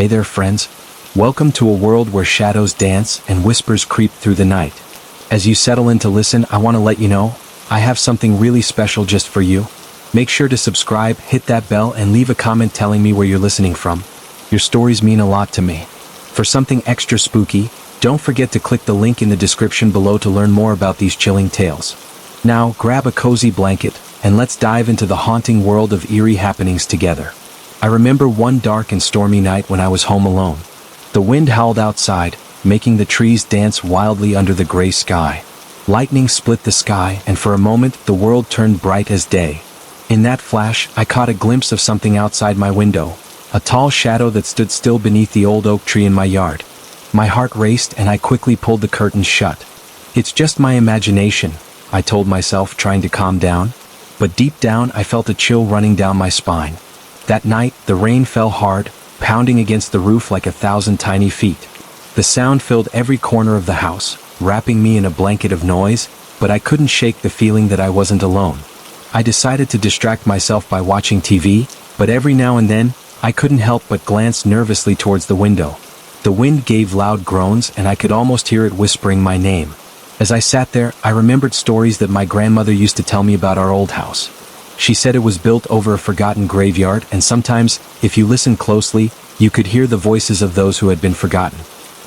Hey there, friends. Welcome to a world where shadows dance and whispers creep through the night. As you settle in to listen, I want to let you know, I have something really special just for you. Make sure to subscribe, hit that bell, and leave a comment telling me where you're listening from. Your stories mean a lot to me. For something extra spooky, don't forget to click the link in the description below to learn more about these chilling tales. Now, grab a cozy blanket, and let's dive into the haunting world of eerie happenings together. I remember one dark and stormy night when I was home alone. The wind howled outside, making the trees dance wildly under the gray sky. Lightning split the sky, and for a moment, the world turned bright as day. In that flash, I caught a glimpse of something outside my window, a tall shadow that stood still beneath the old oak tree in my yard. My heart raced, and I quickly pulled the curtains shut. It's just my imagination, I told myself, trying to calm down. But deep down, I felt a chill running down my spine. That night, the rain fell hard, pounding against the roof like 1,000 tiny feet. The sound filled every corner of the house, wrapping me in a blanket of noise, but I couldn't shake the feeling that I wasn't alone. I decided to distract myself by watching TV, but every now and then, I couldn't help but glance nervously towards the window. The wind gave loud groans, and I could almost hear it whispering my name. As I sat there, I remembered stories that my grandmother used to tell me about our old house. She said it was built over a forgotten graveyard, and sometimes, if you listened closely, you could hear the voices of those who had been forgotten.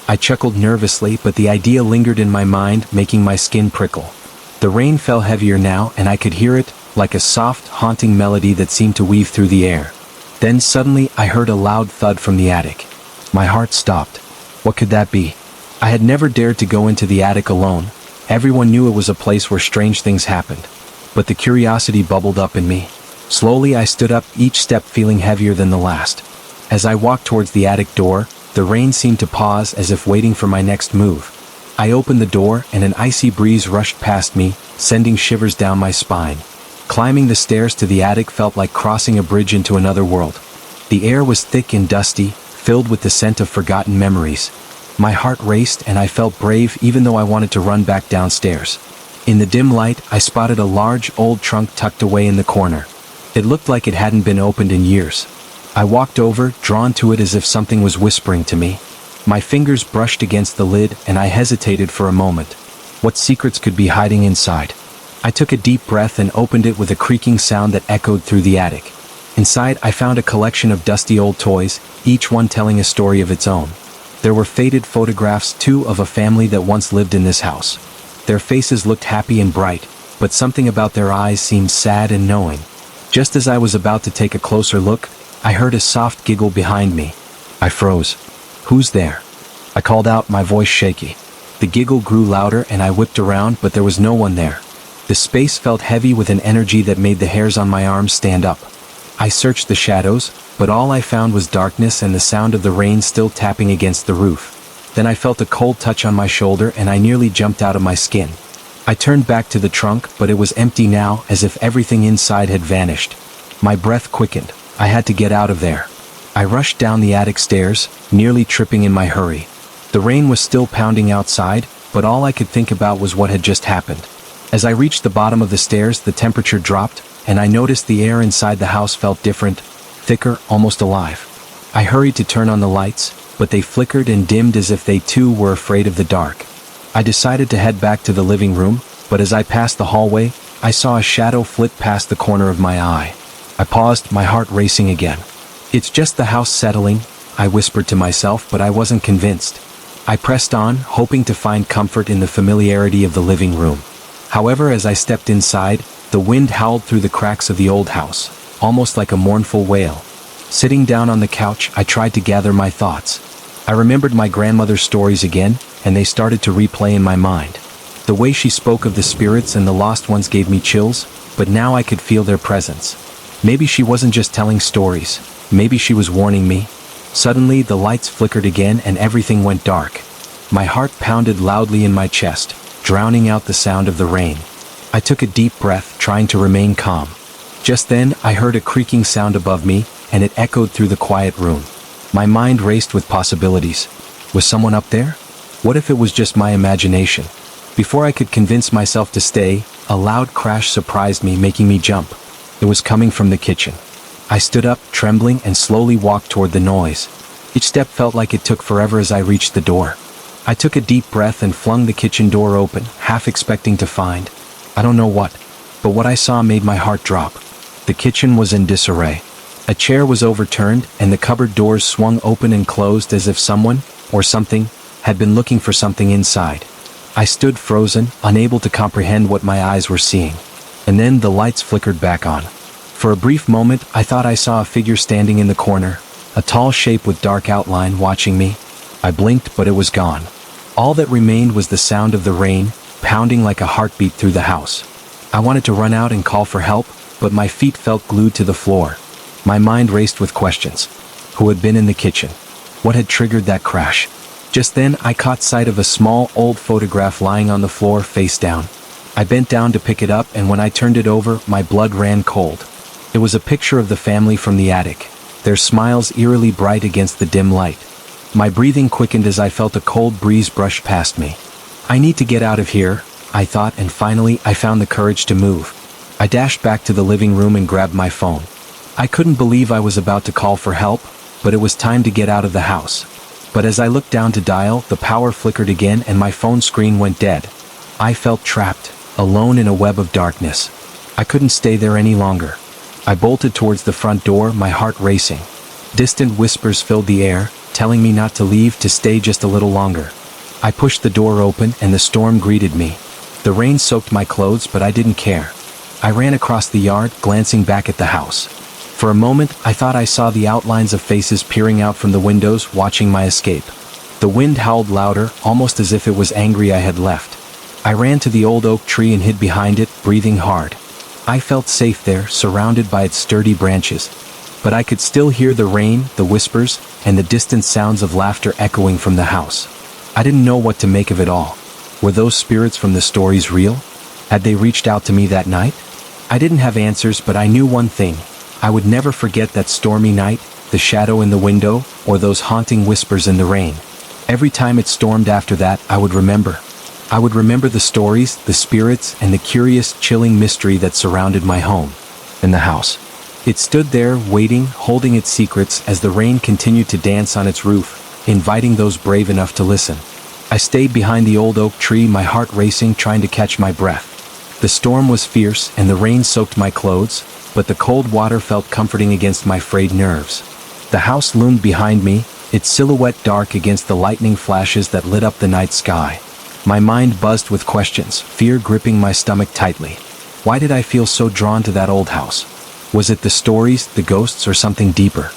I chuckled nervously, but the idea lingered in my mind, making my skin prickle. The rain fell heavier now, and I could hear it, like a soft, haunting melody that seemed to weave through the air. Then suddenly, I heard a loud thud from the attic. My heart stopped. What could that be? I had never dared to go into the attic alone. Everyone knew it was a place where strange things happened. But the curiosity bubbled up in me. Slowly I stood up, each step feeling heavier than the last. As I walked towards the attic door, the rain seemed to pause as if waiting for my next move. I opened the door, and an icy breeze rushed past me, sending shivers down my spine. Climbing the stairs to the attic felt like crossing a bridge into another world. The air was thick and dusty, filled with the scent of forgotten memories. My heart raced, and I felt brave even though I wanted to run back downstairs. In the dim light, I spotted a large, old trunk tucked away in the corner. It looked like it hadn't been opened in years. I walked over, drawn to it as if something was whispering to me. My fingers brushed against the lid, and I hesitated for a moment. What secrets could be hiding inside? I took a deep breath and opened it with a creaking sound that echoed through the attic. Inside, I found a collection of dusty old toys, each one telling a story of its own. There were faded photographs, too, of a family that once lived in this house. Their faces looked happy and bright, but something about their eyes seemed sad and knowing. Just as I was about to take a closer look, I heard a soft giggle behind me. I froze. "Who's there?" I called out, my voice shaky. The giggle grew louder, and I whipped around, but there was no one there. The space felt heavy with an energy that made the hairs on my arms stand up. I searched the shadows, but all I found was darkness and the sound of the rain still tapping against the roof. Then I felt a cold touch on my shoulder, and I nearly jumped out of my skin. I turned back to the trunk, but it was empty now, as if everything inside had vanished. My breath quickened. I had to get out of there. I rushed down the attic stairs, nearly tripping in my hurry. The rain was still pounding outside, but all I could think about was what had just happened. As I reached the bottom of the stairs, the temperature dropped, and I noticed the air inside the house felt different, thicker, almost alive. I hurried to turn on the lights, but they flickered and dimmed as if they too were afraid of the dark. I decided to head back to the living room, but as I passed the hallway, I saw a shadow flit past the corner of my eye. I paused, my heart racing again. "It's just the house settling," I whispered to myself, but I wasn't convinced. I pressed on, hoping to find comfort in the familiarity of the living room. However, as I stepped inside, the wind howled through the cracks of the old house, almost like a mournful wail. Sitting down on the couch, I tried to gather my thoughts. I remembered my grandmother's stories again, and they started to replay in my mind. The way she spoke of the spirits and the lost ones gave me chills, but now I could feel their presence. Maybe she wasn't just telling stories. Maybe she was warning me. Suddenly, the lights flickered again and everything went dark. My heart pounded loudly in my chest, drowning out the sound of the rain. I took a deep breath, trying to remain calm. Just then, I heard a creaking sound above me, and it echoed through the quiet room. My mind raced with possibilities. Was someone up there? What if it was just my imagination? Before I could convince myself to stay, a loud crash surprised me, making me jump. It was coming from the kitchen. I stood up, trembling, and slowly walked toward the noise. Each step felt like it took forever as I reached the door. I took a deep breath and flung the kitchen door open, half expecting to find, I don't know what, but what I saw made my heart drop. The kitchen was in disarray. A chair was overturned, and the cupboard doors swung open and closed as if someone, or something, had been looking for something inside. I stood frozen, unable to comprehend what my eyes were seeing. And then the lights flickered back on. For a brief moment, I thought I saw a figure standing in the corner, a tall shape with dark outline watching me. I blinked, but it was gone. All that remained was the sound of the rain, pounding like a heartbeat through the house. I wanted to run out and call for help, but my feet felt glued to the floor. My mind raced with questions. Who had been in the kitchen? What had triggered that crash? Just then, I caught sight of a small, old photograph lying on the floor face down. I bent down to pick it up, and when I turned it over, my blood ran cold. It was a picture of the family from the attic, their smiles eerily bright against the dim light. My breathing quickened as I felt a cold breeze brush past me. I need to get out of here, I thought, and finally, I found the courage to move. I dashed back to the living room and grabbed my phone. I couldn't believe I was about to call for help, but it was time to get out of the house. But as I looked down to dial, the power flickered again and my phone screen went dead. I felt trapped, alone in a web of darkness. I couldn't stay there any longer. I bolted towards the front door, my heart racing. Distant whispers filled the air, telling me not to leave, to stay just a little longer. I pushed the door open and the storm greeted me. The rain soaked my clothes, but I didn't care. I ran across the yard, glancing back at the house. For a moment, I thought I saw the outlines of faces peering out from the windows, watching my escape. The wind howled louder, almost as if it was angry I had left. I ran to the old oak tree and hid behind it, breathing hard. I felt safe there, surrounded by its sturdy branches. But I could still hear the rain, the whispers, and the distant sounds of laughter echoing from the house. I didn't know what to make of it all. Were those spirits from the stories real? Had they reached out to me that night? I didn't have answers, but I knew one thing. I would never forget that stormy night, the shadow in the window, or those haunting whispers in the rain. Every time it stormed after that, I would remember. I would remember the stories, the spirits, and the curious, chilling mystery that surrounded my home, and the house. It stood there, waiting, holding its secrets as the rain continued to dance on its roof, inviting those brave enough to listen. I stayed behind the old oak tree, my heart racing, trying to catch my breath. The storm was fierce, and the rain soaked my clothes, but the cold water felt comforting against my frayed nerves. The house loomed behind me, its silhouette dark against the lightning flashes that lit up the night sky. My mind buzzed with questions, fear gripping my stomach tightly. Why did I feel so drawn to that old house? Was it the stories, the ghosts, or something deeper?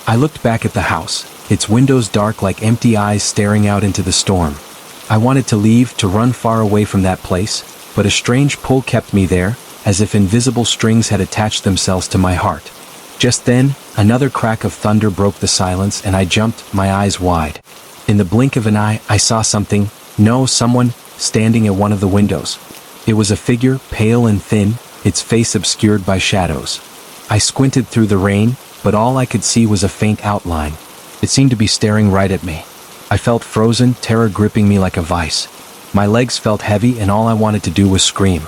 I looked back at the house, its windows dark like empty eyes staring out into the storm. I wanted to leave, to run far away from that place, but a strange pull kept me there, as if invisible strings had attached themselves to my heart. Just then, another crack of thunder broke the silence and I jumped, my eyes wide. In the blink of an eye, I saw someone, standing at one of the windows. It was a figure, pale and thin, its face obscured by shadows. I squinted through the rain, but all I could see was a faint outline. It seemed to be staring right at me. I felt frozen, terror gripping me like a vice. My legs felt heavy and all I wanted to do was scream.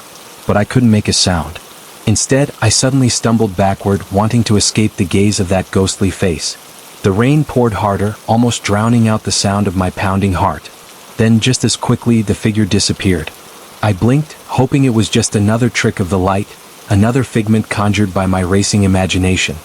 But I couldn't make a sound. Instead, I suddenly stumbled backward, wanting to escape the gaze of that ghostly face. The rain poured harder, almost drowning out the sound of my pounding heart. Then, just as quickly, the figure disappeared. I blinked, hoping it was just another trick of the light, another figment conjured by my racing imagination.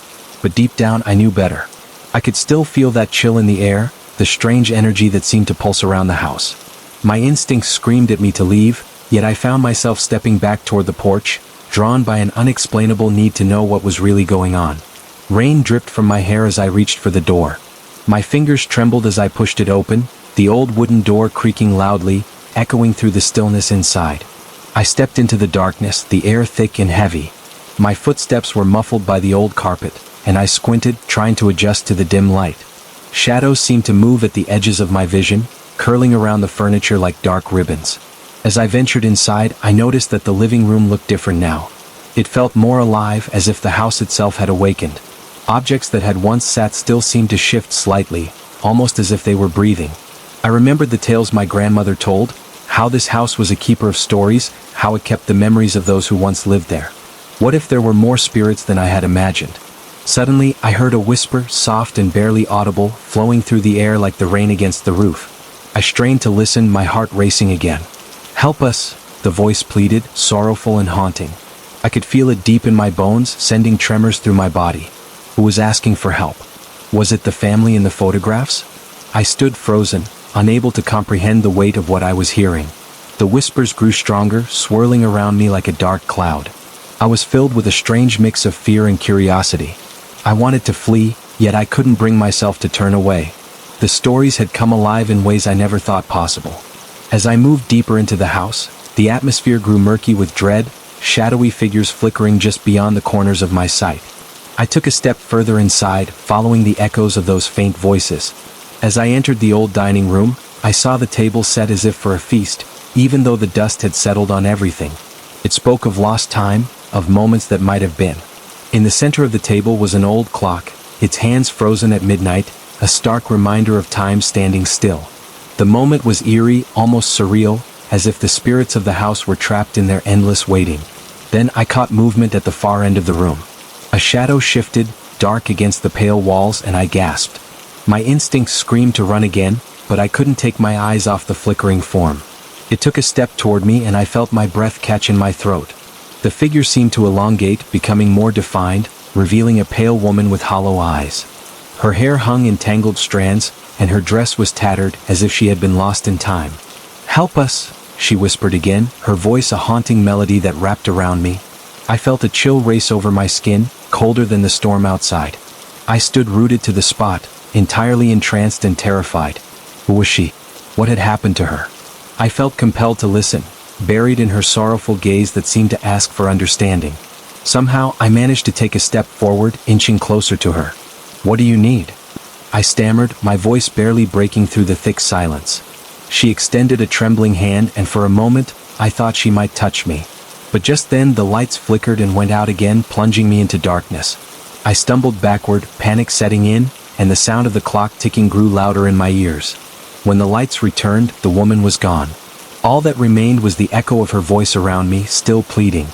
But deep down, I knew better. I could still feel that chill in the air, the strange energy that seemed to pulse around the house. My instincts screamed at me to leave, yet I found myself stepping back toward the porch, drawn by an unexplainable need to know what was really going on. Rain dripped from my hair as I reached for the door. My fingers trembled as I pushed it open, the old wooden door creaking loudly, echoing through the stillness inside. I stepped into the darkness, the air thick and heavy. My footsteps were muffled by the old carpet, and I squinted, trying to adjust to the dim light. Shadows seemed to move at the edges of my vision, curling around the furniture like dark ribbons. As I ventured inside, I noticed that the living room looked different now. It felt more alive, as if the house itself had awakened. Objects that had once sat still seemed to shift slightly, almost as if they were breathing. I remembered the tales my grandmother told, how this house was a keeper of stories, how it kept the memories of those who once lived there. What if there were more spirits than I had imagined? Suddenly, I heard a whisper, soft and barely audible, flowing through the air like the rain against the roof. I strained to listen, my heart racing again. "Help us," the voice pleaded, sorrowful and haunting. I could feel it deep in my bones, sending tremors through my body. Who was asking for help? Was it the family in the photographs? I stood frozen, unable to comprehend the weight of what I was hearing. The whispers grew stronger, swirling around me like a dark cloud. I was filled with a strange mix of fear and curiosity. I wanted to flee, yet I couldn't bring myself to turn away. The stories had come alive in ways I never thought possible. As I moved deeper into the house, the atmosphere grew murky with dread, shadowy figures flickering just beyond the corners of my sight. I took a step further inside, following the echoes of those faint voices. As I entered the old dining room, I saw the table set as if for a feast, even though the dust had settled on everything. It spoke of lost time, of moments that might have been. In the center of the table was an old clock, its hands frozen at midnight, a stark reminder of time standing still. The moment was eerie, almost surreal, as if the spirits of the house were trapped in their endless waiting. Then I caught movement at the far end of the room. A shadow shifted, dark against the pale walls, and I gasped. My instincts screamed to run again, but I couldn't take my eyes off the flickering form. It took a step toward me and I felt my breath catch in my throat. The figure seemed to elongate, becoming more defined, revealing a pale woman with hollow eyes. Her hair hung in tangled strands, and her dress was tattered as if she had been lost in time. "Help us," she whispered again, her voice a haunting melody that wrapped around me. I felt a chill race over my skin, colder than the storm outside. I stood rooted to the spot, entirely entranced and terrified. Who was she? What had happened to her? I felt compelled to listen, buried in her sorrowful gaze that seemed to ask for understanding. Somehow, I managed to take a step forward, inching closer to her. "What do you need?" I stammered, my voice barely breaking through the thick silence. She extended a trembling hand, and for a moment, I thought she might touch me. But just then, the lights flickered and went out again, plunging me into darkness. I stumbled backward, panic setting in, and the sound of the clock ticking grew louder in my ears. When the lights returned, the woman was gone. All that remained was the echo of her voice around me, still pleading.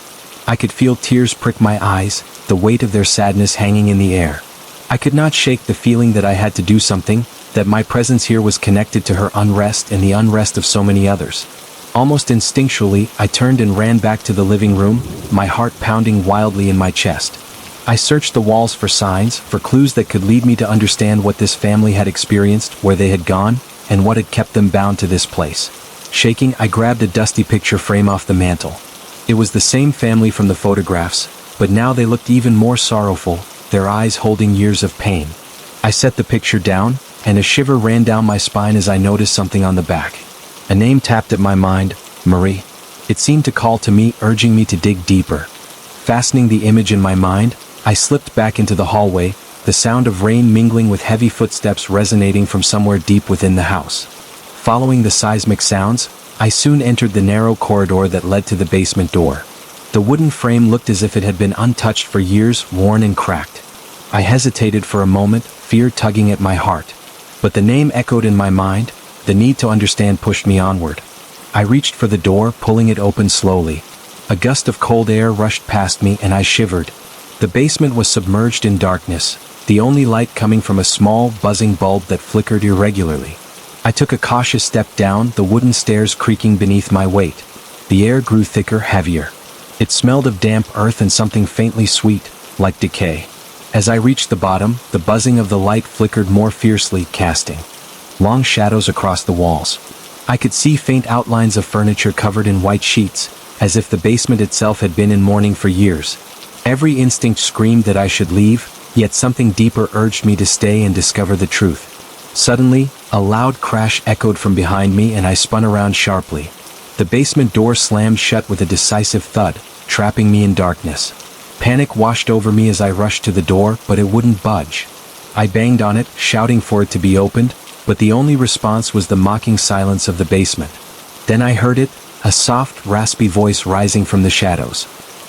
I could feel tears prick my eyes, the weight of their sadness hanging in the air. I could not shake the feeling that I had to do something, that my presence here was connected to her unrest and the unrest of so many others. Almost instinctually, I turned and ran back to the living room, my heart pounding wildly in my chest. I searched the walls for signs, for clues that could lead me to understand what this family had experienced, where they had gone, and what had kept them bound to this place. Shaking, I grabbed a dusty picture frame off the mantel. It was the same family from the photographs, but now they looked even more sorrowful, their eyes holding years of pain. I set the picture down, and a shiver ran down my spine as I noticed something on the back. A name tapped at my mind, Marie. It seemed to call to me, urging me to dig deeper. Fastening the image in my mind, I slipped back into the hallway, the sound of rain mingling with heavy footsteps resonating from somewhere deep within the house. Following the seismic sounds, I soon entered the narrow corridor that led to the basement door. The wooden frame looked as if it had been untouched for years, worn and cracked. I hesitated for a moment, fear tugging at my heart. But the name echoed in my mind, the need to understand pushed me onward. I reached for the door, pulling it open slowly. A gust of cold air rushed past me and I shivered. The basement was submerged in darkness, the only light coming from a small, buzzing bulb that flickered irregularly. I took a cautious step down, the wooden stairs creaking beneath my weight. The air grew thicker, heavier. It smelled of damp earth and something faintly sweet, like decay. As I reached the bottom, the buzzing of the light flickered more fiercely, casting long shadows across the walls. I could see faint outlines of furniture covered in white sheets, as if the basement itself had been in mourning for years. Every instinct screamed that I should leave, yet something deeper urged me to stay and discover the truth. Suddenly, a loud crash echoed from behind me and I spun around sharply. The basement door slammed shut with a decisive thud, trapping me in darkness. Panic washed over me as I rushed to the door, but it wouldn't budge. I banged on it, shouting for it to be opened, but the only response was the mocking silence of the basement. Then I heard it, a soft, raspy voice rising from the shadows.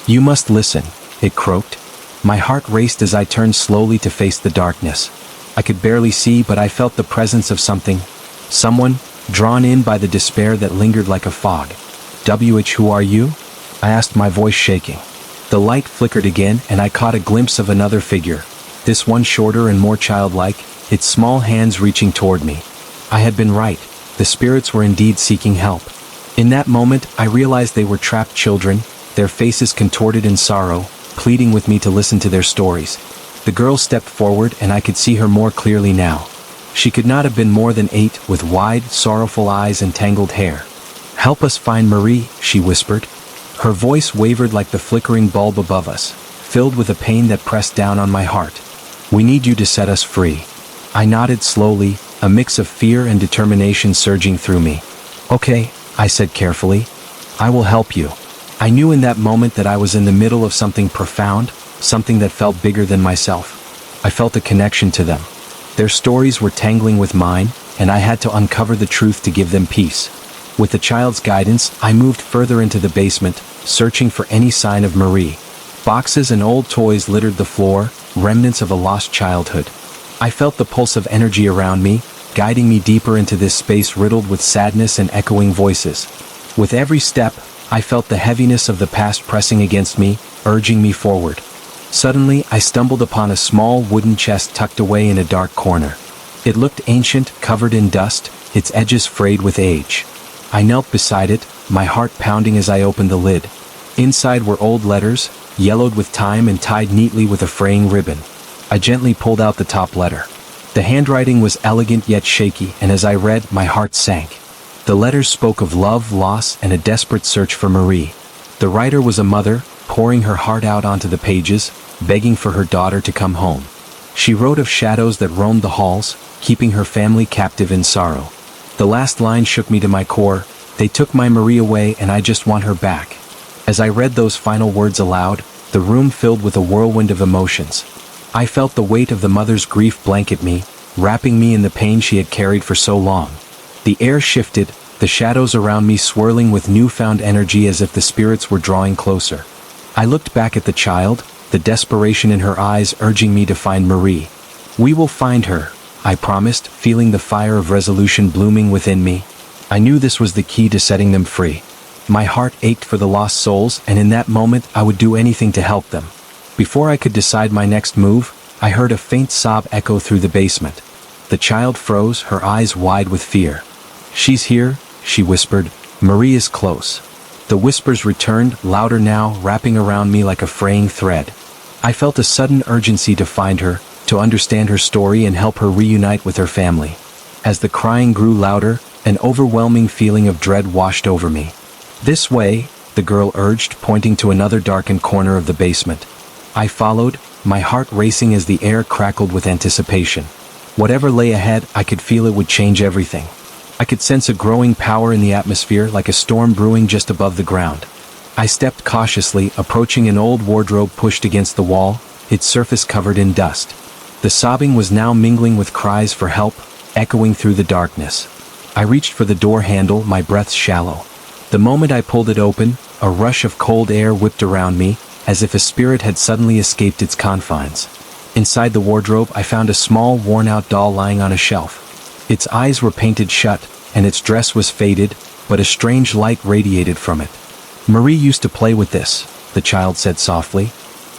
"You must listen," it croaked. My heart raced as I turned slowly to face the darkness. I could barely see, but I felt the presence of something. Someone, drawn in by the despair that lingered like a fog. "Who are you?" I asked, my voice shaking. The light flickered again and I caught a glimpse of another figure. this one shorter and more childlike, its small hands reaching toward me. I had been right. The spirits were indeed seeking help. In that moment, I realized they were trapped children, their faces contorted in sorrow, pleading with me to listen to their stories. The girl stepped forward and I could see her more clearly now. She could not have been more than 8, with wide, sorrowful eyes and tangled hair. "Help us find Marie," she whispered. Her voice wavered like the flickering bulb above us, filled with a pain that pressed down on my heart. "We need you to set us free." I nodded slowly, a mix of fear and determination surging through me. "Okay," I said carefully. "I will help you." I knew in that moment that I was in the middle of something profound, something that felt bigger than myself. I felt a connection to them. Their stories were tangling with mine, and I had to uncover the truth to give them peace. With the child's guidance, I moved further into the basement, searching for any sign of Marie. Boxes and old toys littered the floor, remnants of a lost childhood. I felt the pulse of energy around me, guiding me deeper into this space riddled with sadness and echoing voices. With every step, I felt the heaviness of the past pressing against me, urging me forward. Suddenly, I stumbled upon a small wooden chest tucked away in a dark corner. It looked ancient, covered in dust, its edges frayed with age. I knelt beside it, my heart pounding as I opened the lid. Inside were old letters, yellowed with time and tied neatly with a fraying ribbon. I gently pulled out the top letter. The handwriting was elegant yet shaky, and as I read, my heart sank. The letters spoke of love, loss, and a desperate search for Marie. The writer was a mother, pouring her heart out onto the pages, begging for her daughter to come home. She wrote of shadows that roamed the halls, keeping her family captive in sorrow. The last line shook me to my core. "They took my Marie away and I just want her back." As I read those final words aloud, the room filled with a whirlwind of emotions. I felt the weight of the mother's grief blanket me, wrapping me in the pain she had carried for so long. The air shifted, the shadows around me swirling with newfound energy as if the spirits were drawing closer. I looked back at the child, the desperation in her eyes urging me to find Marie. "We will find her," I promised, feeling the fire of resolution blooming within me. I knew this was the key to setting them free. My heart ached for the lost souls, and in that moment I would do anything to help them. Before I could decide my next move, I heard a faint sob echo through the basement. The child froze, her eyes wide with fear. "She's here," she whispered. "Marie is close." The whispers returned, louder now, wrapping around me like a fraying thread. I felt a sudden urgency to find her, to understand her story and help her reunite with her family. As the crying grew louder, an overwhelming feeling of dread washed over me. "This way," the girl urged, pointing to another darkened corner of the basement. I followed, my heart racing as the air crackled with anticipation. Whatever lay ahead, I could feel it would change everything. I could sense a growing power in the atmosphere, like a storm brewing just above the ground. I stepped cautiously, approaching an old wardrobe pushed against the wall, its surface covered in dust. The sobbing was now mingling with cries for help, echoing through the darkness. I reached for the door handle, my breath shallow. The moment I pulled it open, a rush of cold air whipped around me, as if a spirit had suddenly escaped its confines. Inside the wardrobe, I found a small, worn-out doll lying on a shelf. Its eyes were painted shut, and its dress was faded, but a strange light radiated from it. "Marie used to play with this," the child said softly.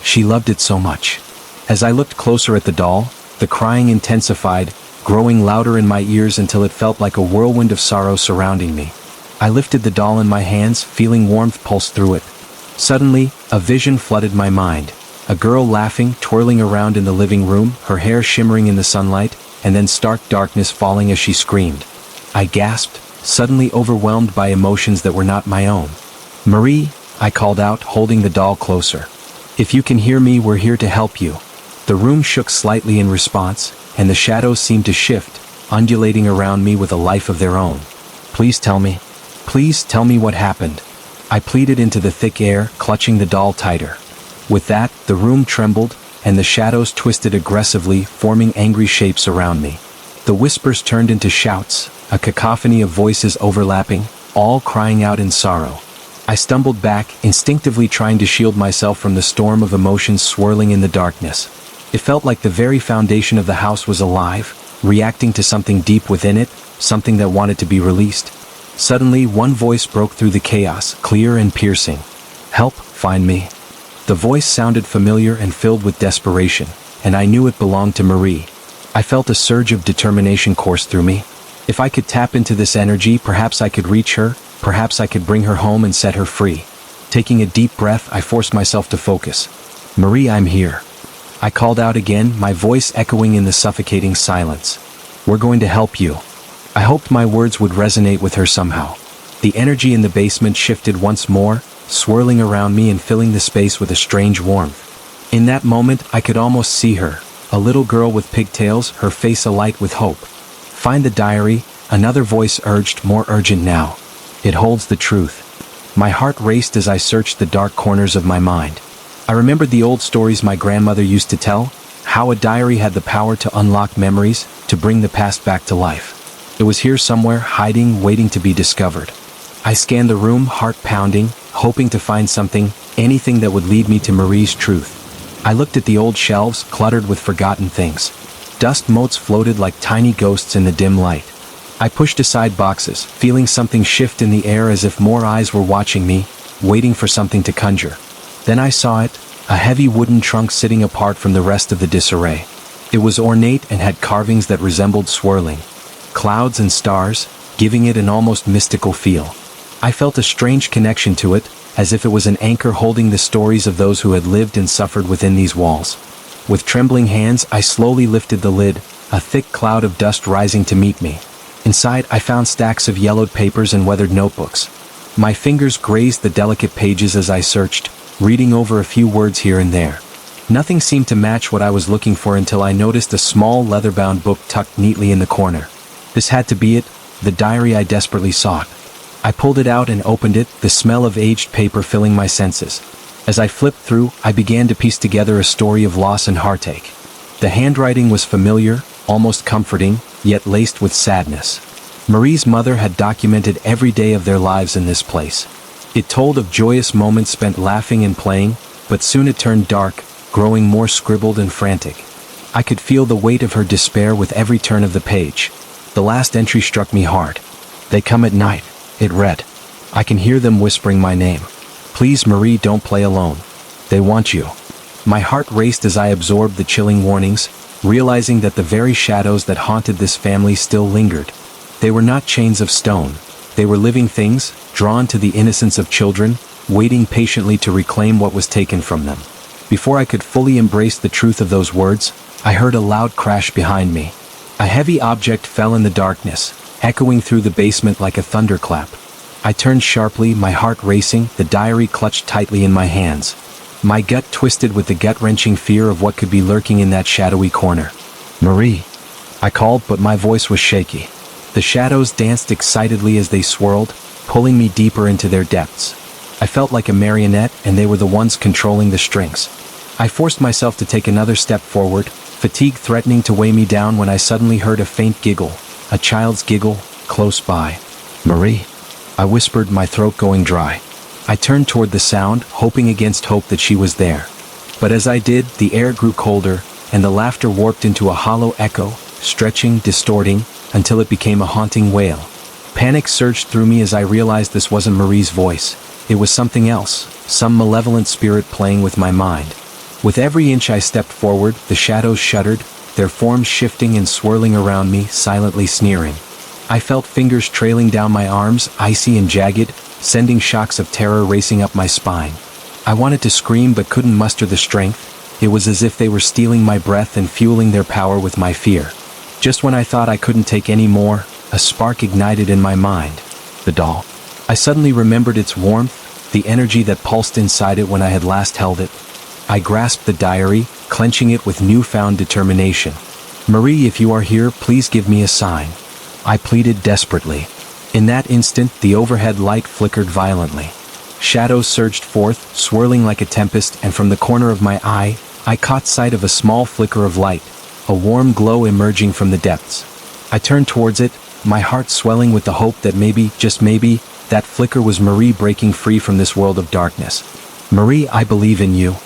"She loved it so much." As I looked closer at the doll, the crying intensified, growing louder in my ears until it felt like a whirlwind of sorrow surrounding me. I lifted the doll in my hands, feeling warmth pulse through it. Suddenly, a vision flooded my mind. A girl laughing, twirling around in the living room, her hair shimmering in the sunlight, and then stark darkness falling as she screamed. I gasped, suddenly overwhelmed by emotions that were not my own. "Marie," I called out, holding the doll closer. "If you can hear me, we're here to help you." The room shook slightly in response, and the shadows seemed to shift, undulating around me with a life of their own. "Please tell me. Please tell me what happened." I pleaded into the thick air, clutching the doll tighter. With that, the room trembled, and the shadows twisted aggressively, forming angry shapes around me. The whispers turned into shouts, a cacophony of voices overlapping, all crying out in sorrow. I stumbled back, instinctively trying to shield myself from the storm of emotions swirling in the darkness. It felt like the very foundation of the house was alive, reacting to something deep within it, something that wanted to be released. Suddenly, one voice broke through the chaos, clear and piercing. "Help, find me." The voice sounded familiar and filled with desperation, and I knew it belonged to Marie. I felt a surge of determination course through me. If I could tap into this energy, perhaps I could reach her, perhaps I could bring her home and set her free. Taking a deep breath, I forced myself to focus. "Marie, I'm here." I called out again, my voice echoing in the suffocating silence. "We're going to help you." I hoped my words would resonate with her somehow. The energy in the basement shifted once more, swirling around me and filling the space with a strange warmth. In that moment, I could almost see her, a little girl with pigtails, her face alight with hope. "Find the diary," another voice urged, more urgent now. "It holds the truth." My heart raced as I searched the dark corners of my mind. I remembered the old stories my grandmother used to tell, how a diary had the power to unlock memories, to bring the past back to life. It was here somewhere, hiding, waiting to be discovered. I scanned the room, heart pounding, hoping to find something, anything that would lead me to Marie's truth. I looked at the old shelves, cluttered with forgotten things. Dust motes floated like tiny ghosts in the dim light. I pushed aside boxes, feeling something shift in the air as if more eyes were watching me, waiting for something to conjure. Then I saw it, a heavy wooden trunk sitting apart from the rest of the disarray. It was ornate and had carvings that resembled swirling clouds and stars, giving it an almost mystical feel. I felt a strange connection to it, as if it was an anchor holding the stories of those who had lived and suffered within these walls. With trembling hands, I slowly lifted the lid, a thick cloud of dust rising to meet me. Inside, I found stacks of yellowed papers and weathered notebooks. My fingers grazed the delicate pages as I searched, reading over a few words here and there. Nothing seemed to match what I was looking for until I noticed a small leather-bound book tucked neatly in the corner. This had to be it, the diary I desperately sought. I pulled it out and opened it, the smell of aged paper filling my senses. As I flipped through, I began to piece together a story of loss and heartache. The handwriting was familiar, almost comforting, yet laced with sadness. Marie's mother had documented every day of their lives in this place. It told of joyous moments spent laughing and playing, but soon it turned dark, growing more scribbled and frantic. I could feel the weight of her despair with every turn of the page. The last entry struck me hard. "They come at night," it read. "I can hear them whispering my name. Please, Marie, don't play alone. They want you." My heart raced as I absorbed the chilling warnings, realizing that the very shadows that haunted this family still lingered. They were not chains of stone. They were living things, drawn to the innocence of children, waiting patiently to reclaim what was taken from them. Before I could fully embrace the truth of those words, I heard a loud crash behind me. A heavy object fell in the darkness, echoing through the basement like a thunderclap. I turned sharply, my heart racing, the diary clutched tightly in my hands. My gut twisted with the gut-wrenching fear of what could be lurking in that shadowy corner. "Marie," I called, but my voice was shaky. The shadows danced excitedly as they swirled, pulling me deeper into their depths. I felt like a marionette, and they were the ones controlling the strings. I forced myself to take another step forward, fatigue threatening to weigh me down when I suddenly heard a faint giggle, a child's giggle, close by. "Marie," I whispered, my throat going dry. I turned toward the sound, hoping against hope that she was there. But as I did, the air grew colder, and the laughter warped into a hollow echo, stretching, distorting, until it became a haunting wail. Panic surged through me as I realized this wasn't Marie's voice. It was something else, some malevolent spirit playing with my mind. With every inch I stepped forward, the shadows shuddered, their forms shifting and swirling around me, silently sneering. I felt fingers trailing down my arms, icy and jagged, sending shocks of terror racing up my spine. I wanted to scream but couldn't muster the strength. It was as if they were stealing my breath and fueling their power with my fear. Just when I thought I couldn't take any more, a spark ignited in my mind. The doll. I suddenly remembered its warmth, the energy that pulsed inside it when I had last held it. I grasped the diary, clenching it with newfound determination. "Marie, if you are here, please give me a sign," I pleaded desperately. In that instant, the overhead light flickered violently. Shadows surged forth, swirling like a tempest, and from the corner of my eye, I caught sight of a small flicker of light, a warm glow emerging from the depths. I turned towards it, my heart swelling with the hope that maybe, just maybe, that flicker was Marie breaking free from this world of darkness. "Marie, I believe in you,"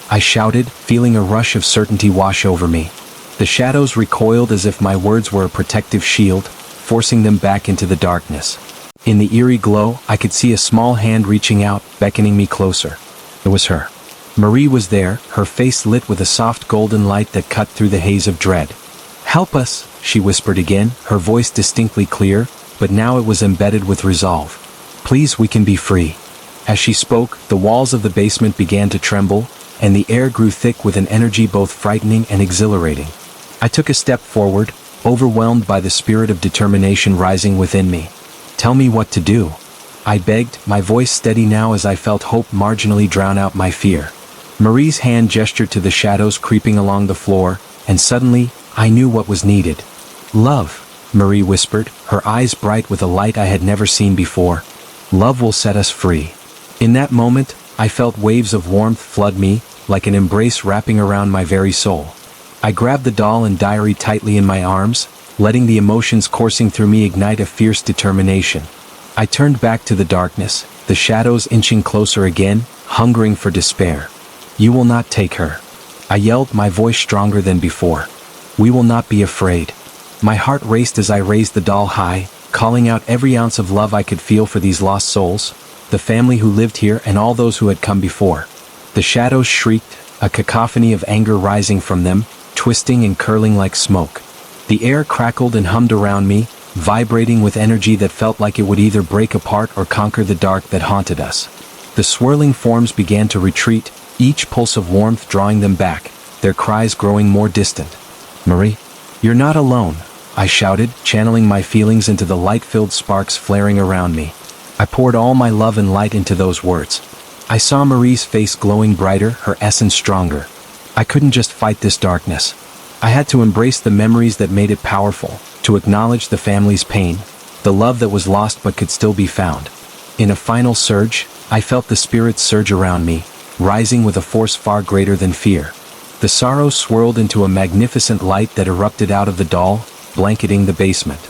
I shouted, feeling a rush of certainty wash over me. The shadows recoiled as if my words were a protective shield, forcing them back into the darkness. In the eerie glow, I could see a small hand reaching out, beckoning me closer. It was her. Marie was there, her face lit with a soft golden light that cut through the haze of dread. "Help us," she whispered again, her voice distinctly clear, but now it was embedded with resolve. "Please, we can be free." As she spoke, the walls of the basement began to tremble, and the air grew thick with an energy both frightening and exhilarating. I took a step forward, overwhelmed by the spirit of determination rising within me. "Tell me what to do," I begged, my voice steady now as I felt hope marginally drown out my fear. Marie's hand gestured to the shadows creeping along the floor, and suddenly, I knew what was needed. "Love," Marie whispered, her eyes bright with a light I had never seen before. "Love will set us free." In that moment, I felt waves of warmth flood me, like an embrace wrapping around my very soul. I grabbed the doll and diary tightly in my arms, letting the emotions coursing through me ignite a fierce determination. I turned back to the darkness, the shadows inching closer again, hungering for despair. "You will not take her," I yelled, my voice stronger than before. "We will not be afraid." My heart raced as I raised the doll high, calling out every ounce of love I could feel for these lost souls, the family who lived here and all those who had come before. The shadows shrieked, a cacophony of anger rising from them, twisting and curling like smoke. The air crackled and hummed around me, vibrating with energy that felt like it would either break apart or conquer the dark that haunted us. The swirling forms began to retreat, each pulse of warmth drawing them back, their cries growing more distant. "Marie, you're not alone," I shouted, channeling my feelings into the light-filled sparks flaring around me. I poured all my love and light into those words. I saw Marie's face glowing brighter, her essence stronger. I couldn't just fight this darkness. I had to embrace the memories that made it powerful, to acknowledge the family's pain, the love that was lost but could still be found. In a final surge, I felt the spirits surge around me, rising with a force far greater than fear. The sorrow swirled into a magnificent light that erupted out of the doll, blanketing the basement.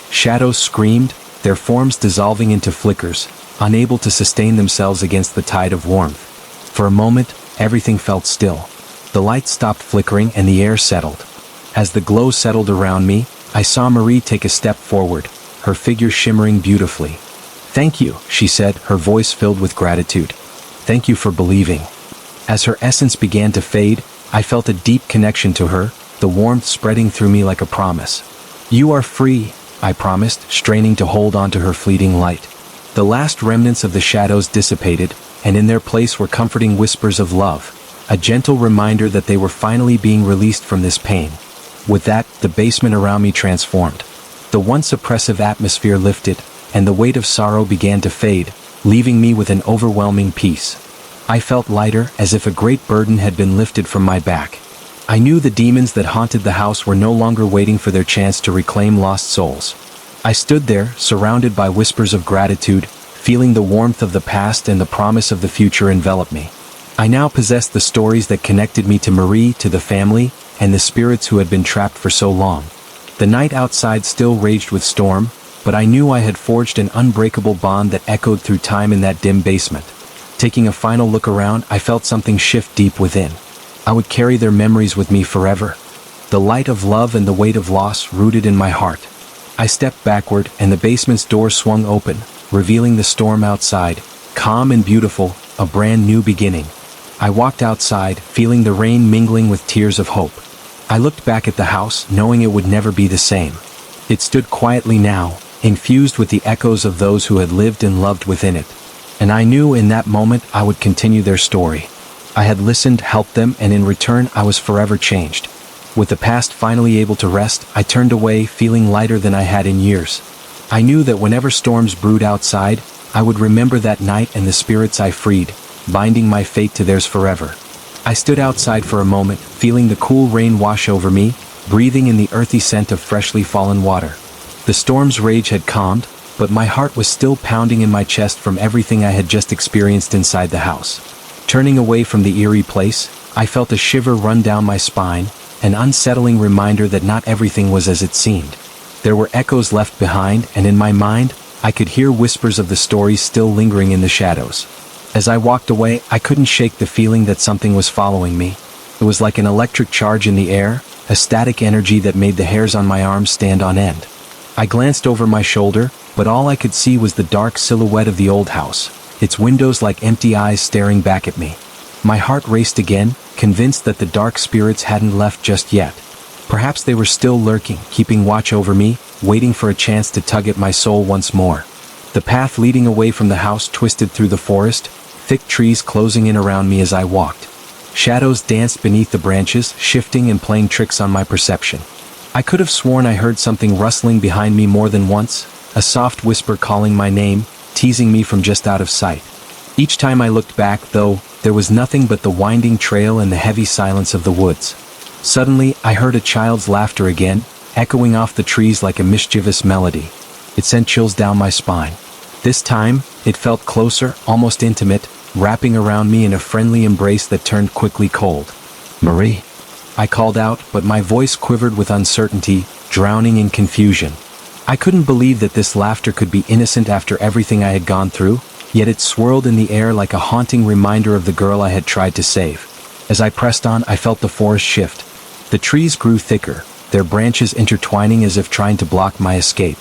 Shadows screamed, their forms dissolving into flickers, unable to sustain themselves against the tide of warmth. For a moment, everything felt still. The light stopped flickering and the air settled. As the glow settled around me, I saw Marie take a step forward, her figure shimmering beautifully. "Thank you," she said, her voice filled with gratitude. "Thank you for believing." As her essence began to fade, I felt a deep connection to her, the warmth spreading through me like a promise. "You are free," I promised, straining to hold on to her fleeting light. The last remnants of the shadows dissipated, and in their place were comforting whispers of love, a gentle reminder that they were finally being released from this pain. With that, the basement around me transformed. The once oppressive atmosphere lifted, and the weight of sorrow began to fade, leaving me with an overwhelming peace. I felt lighter, as if a great burden had been lifted from my back. I knew the demons that haunted the house were no longer waiting for their chance to reclaim lost souls. I stood there, surrounded by whispers of gratitude, feeling the warmth of the past and the promise of the future envelop me. I now possessed the stories that connected me to Marie, to the family, and the spirits who had been trapped for so long. The night outside still raged with storm, but I knew I had forged an unbreakable bond that echoed through time in that dim basement. Taking a final look around, I felt something shift deep within. I would carry their memories with me forever. The light of love and the weight of loss rooted in my heart. I stepped backward, and the basement's door swung open, revealing the storm outside, calm and beautiful, a brand new beginning. I walked outside, feeling the rain mingling with tears of hope. I looked back at the house, knowing it would never be the same. It stood quietly now, infused with the echoes of those who had lived and loved within it. And I knew in that moment I would continue their story. I had listened, helped them, and in return I was forever changed. With the past finally able to rest, I turned away, feeling lighter than I had in years. I knew that whenever storms brewed outside, I would remember that night and the spirits I freed, binding my fate to theirs forever. I stood outside for a moment, feeling the cool rain wash over me, breathing in the earthy scent of freshly fallen water. The storm's rage had calmed, but my heart was still pounding in my chest from everything I had just experienced inside the house. Turning away from the eerie place, I felt a shiver run down my spine, an unsettling reminder that not everything was as it seemed. There were echoes left behind, and in my mind, I could hear whispers of the stories still lingering in the shadows. As I walked away, I couldn't shake the feeling that something was following me. It was like an electric charge in the air, a static energy that made the hairs on my arms stand on end. I glanced over my shoulder, but all I could see was the dark silhouette of the old house, its windows like empty eyes staring back at me. My heart raced again, convinced that the dark spirits hadn't left just yet. Perhaps they were still lurking, keeping watch over me, waiting for a chance to tug at my soul once more. The path leading away from the house twisted through the forest, thick trees closing in around me as I walked. Shadows danced beneath the branches, shifting and playing tricks on my perception. I could have sworn I heard something rustling behind me more than once, a soft whisper calling my name, teasing me from just out of sight. Each time I looked back, though, there was nothing but the winding trail and the heavy silence of the woods. Suddenly, I heard a child's laughter again, echoing off the trees like a mischievous melody. It sent chills down my spine. This time, it felt closer, almost intimate, wrapping around me in a friendly embrace that turned quickly cold. "Marie," I called out, but my voice quivered with uncertainty, drowning in confusion. I couldn't believe that this laughter could be innocent after everything I had gone through, yet it swirled in the air like a haunting reminder of the girl I had tried to save. As I pressed on, I felt the forest shift. The trees grew thicker, their branches intertwining as if trying to block my escape.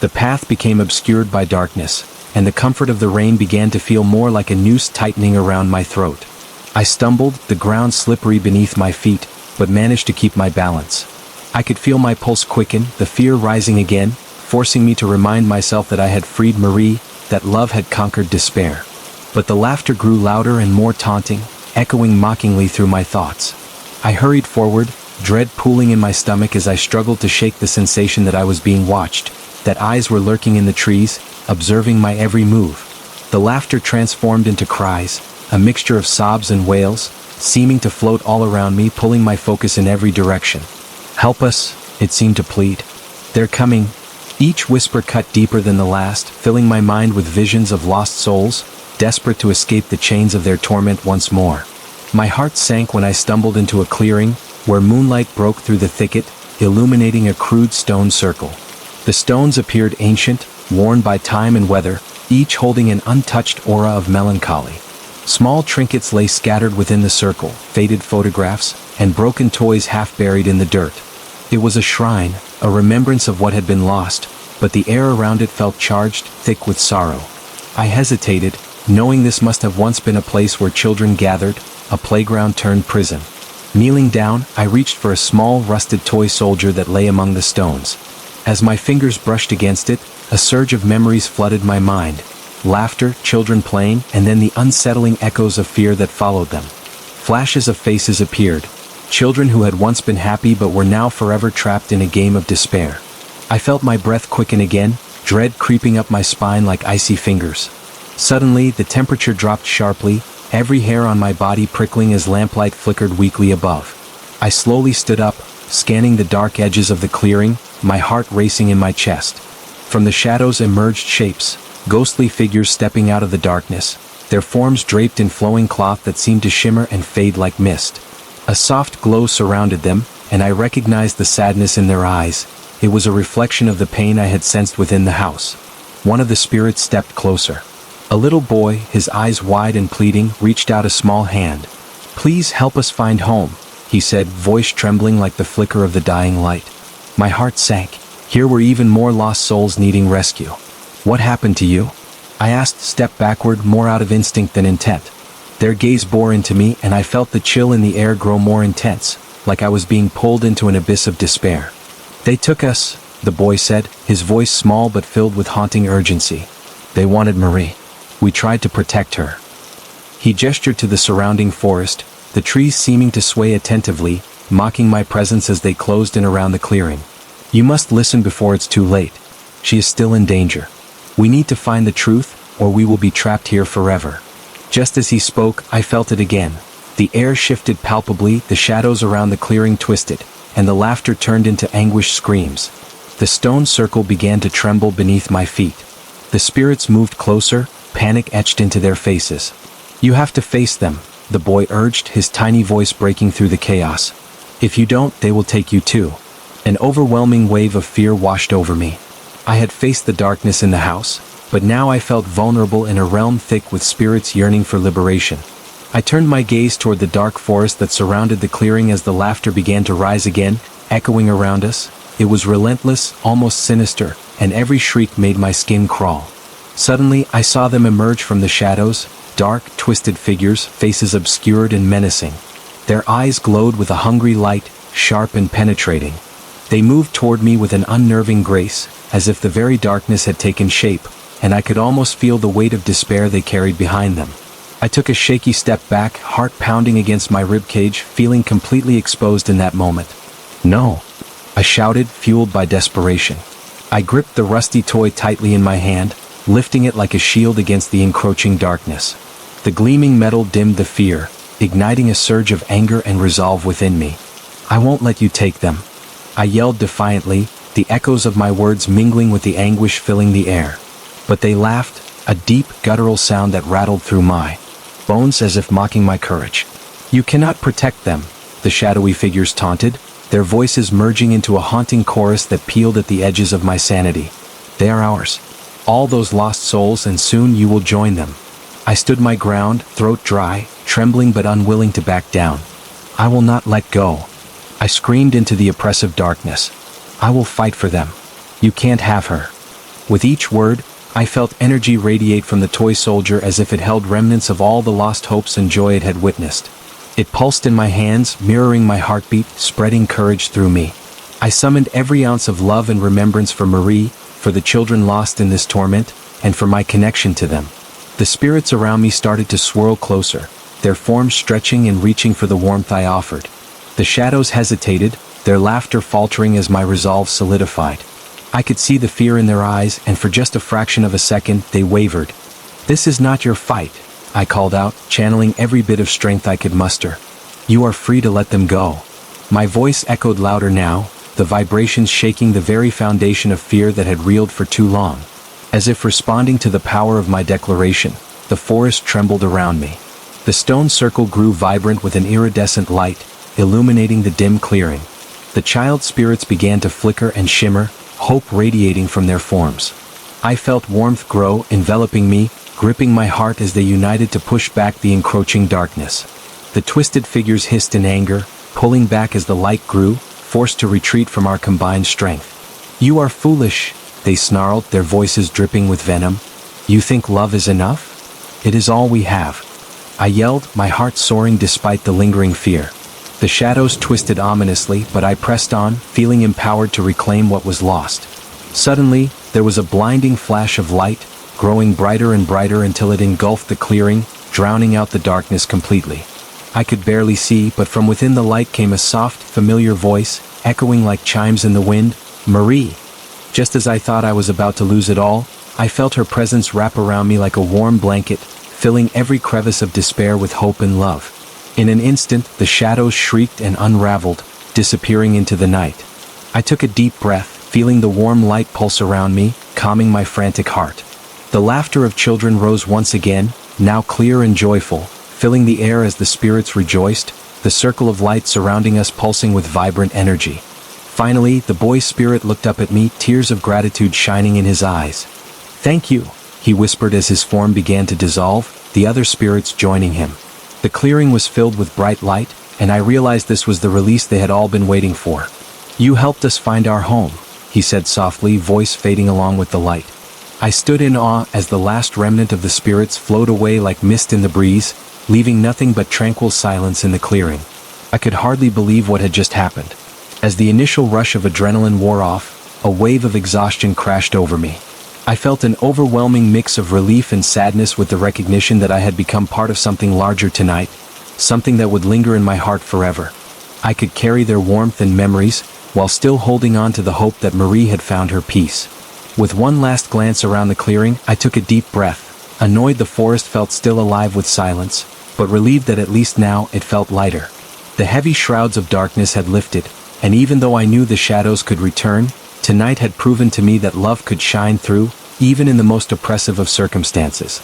The path became obscured by darkness, and the comfort of the rain began to feel more like a noose tightening around my throat. I stumbled, the ground slippery beneath my feet, but managed to keep my balance. I could feel my pulse quicken, the fear rising again, forcing me to remind myself that I had freed Marie, that love had conquered despair. But the laughter grew louder and more taunting, echoing mockingly through my thoughts. I hurried forward, dread pooling in my stomach as I struggled to shake the sensation that I was being watched, that eyes were lurking in the trees, observing my every move. The laughter transformed into cries, a mixture of sobs and wails, seeming to float all around me, pulling my focus in every direction. "Help us," it seemed to plead. "They're coming." Each whisper cut deeper than the last, filling my mind with visions of lost souls, desperate to escape the chains of their torment once more. My heart sank when I stumbled into a clearing, where moonlight broke through the thicket, illuminating a crude stone circle. The stones appeared ancient, worn by time and weather, each holding an untouched aura of melancholy. Small trinkets lay scattered within the circle, faded photographs, and broken toys half buried in the dirt. It was a shrine, a remembrance of what had been lost, but the air around it felt charged, thick with sorrow. I hesitated, knowing this must have once been a place where children gathered, a playground turned prison. Kneeling down, I reached for a small, rusted toy soldier that lay among the stones. As my fingers brushed against it, a surge of memories flooded my mind. Laughter, children playing, and then the unsettling echoes of fear that followed them. Flashes of faces appeared. Children who had once been happy but were now forever trapped in a game of despair. I felt my breath quicken again, dread creeping up my spine like icy fingers. Suddenly, the temperature dropped sharply, every hair on my body prickling as lamplight flickered weakly above. I slowly stood up, scanning the dark edges of the clearing, my heart racing in my chest. From the shadows emerged shapes, ghostly figures stepping out of the darkness, their forms draped in flowing cloth that seemed to shimmer and fade like mist. A soft glow surrounded them, and I recognized the sadness in their eyes. It was a reflection of the pain I had sensed within the house. One of the spirits stepped closer. A little boy, his eyes wide and pleading, reached out a small hand. "Please help us find home," he said, voice trembling like the flicker of the dying light. My heart sank. Here were even more lost souls needing rescue. "What happened to you?" I asked, step backward, more out of instinct than intent. Their gaze bore into me, and I felt the chill in the air grow more intense, like I was being pulled into an abyss of despair. "They took us," the boy said, his voice small but filled with haunting urgency. "They wanted Marie. We tried to protect her." He gestured to the surrounding forest, the trees seeming to sway attentively, mocking my presence as they closed in around the clearing. "You must listen before it's too late. She is still in danger. We need to find the truth, or we will be trapped here forever." Just as he spoke, I felt it again. The air shifted palpably, the shadows around the clearing twisted, and the laughter turned into anguished screams. The stone circle began to tremble beneath my feet. The spirits moved closer, panic etched into their faces. "You have to face them," the boy urged, his tiny voice breaking through the chaos. "If you don't, they will take you too." An overwhelming wave of fear washed over me. I had faced the darkness in the house, but now I felt vulnerable in a realm thick with spirits yearning for liberation. I turned my gaze toward the dark forest that surrounded the clearing as the laughter began to rise again, echoing around us. It was relentless, almost sinister, and every shriek made my skin crawl. Suddenly, I saw them emerge from the shadows, dark, twisted figures, faces obscured and menacing. Their eyes glowed with a hungry light, sharp and penetrating. They moved toward me with an unnerving grace, as if the very darkness had taken shape, and I could almost feel the weight of despair they carried behind them. I took a shaky step back, heart pounding against my ribcage, feeling completely exposed in that moment. "No!" I shouted, fueled by desperation. I gripped the rusty toy tightly in my hand, lifting it like a shield against the encroaching darkness. The gleaming metal dimmed the fear, igniting a surge of anger and resolve within me. "I won't let you take them," I yelled defiantly, the echoes of my words mingling with the anguish filling the air. But they laughed, a deep, guttural sound that rattled through my bones as if mocking my courage. "You cannot protect them," the shadowy figures taunted, their voices merging into a haunting chorus that peeled at the edges of my sanity. "They are ours. All those lost souls, and soon you will join them." I stood my ground, throat dry, trembling but unwilling to back down. "I will not let go," I screamed into the oppressive darkness. "I will fight for them. You can't have her." With each word, I felt energy radiate from the toy soldier as if it held remnants of all the lost hopes and joy it had witnessed. It pulsed in my hands, mirroring my heartbeat, spreading courage through me. I summoned every ounce of love and remembrance for Marie, for the children lost in this torment, and for my connection to them. The spirits around me started to swirl closer, their forms stretching and reaching for the warmth I offered. The shadows hesitated, their laughter faltering as my resolve solidified. I could see the fear in their eyes, and for just a fraction of a second, they wavered. "This is not your fight," I called out, channeling every bit of strength I could muster. "You are free to let them go." My voice echoed louder now, the vibrations shaking the very foundation of fear that had reeled for too long. As if responding to the power of my declaration, the forest trembled around me. The stone circle grew vibrant with an iridescent light, illuminating the dim clearing. The child spirits began to flicker and shimmer, hope radiating from their forms. I felt warmth grow, enveloping me, gripping my heart as they united to push back the encroaching darkness. The twisted figures hissed in anger, pulling back as the light grew, forced to retreat from our combined strength. "You are foolish," they snarled, their voices dripping with venom. "You think love is enough? It is all we have," I yelled, my heart soaring despite the lingering fear. The shadows twisted ominously, but I pressed on, feeling empowered to reclaim what was lost. Suddenly, there was a blinding flash of light, growing brighter and brighter until it engulfed the clearing, drowning out the darkness completely. I could barely see, but from within the light came a soft, familiar voice, echoing like chimes in the wind, "Marie." Just as I thought I was about to lose it all, I felt her presence wrap around me like a warm blanket, filling every crevice of despair with hope and love. In an instant, the shadows shrieked and unraveled, disappearing into the night. I took a deep breath, feeling the warm light pulse around me, calming my frantic heart. The laughter of children rose once again, now clear and joyful, filling the air as the spirits rejoiced, the circle of light surrounding us pulsing with vibrant energy. Finally, the boy's spirit looked up at me, tears of gratitude shining in his eyes. "Thank you," he whispered as his form began to dissolve, the other spirits joining him. The clearing was filled with bright light, and I realized this was the release they had all been waiting for. "You helped us find our home," he said softly, voice fading along with the light. I stood in awe as the last remnant of the spirits flowed away like mist in the breeze, leaving nothing but tranquil silence in the clearing. I could hardly believe what had just happened. As the initial rush of adrenaline wore off, a wave of exhaustion crashed over me. I felt an overwhelming mix of relief and sadness with the recognition that I had become part of something larger tonight, something that would linger in my heart forever. I could carry their warmth and memories, while still holding on to the hope that Marie had found her peace. With one last glance around the clearing, I took a deep breath. Annoyed the forest felt still alive with silence, but relieved that at least now it felt lighter. The heavy shrouds of darkness had lifted, and even though I knew the shadows could return, tonight had proven to me that love could shine through, even in the most oppressive of circumstances.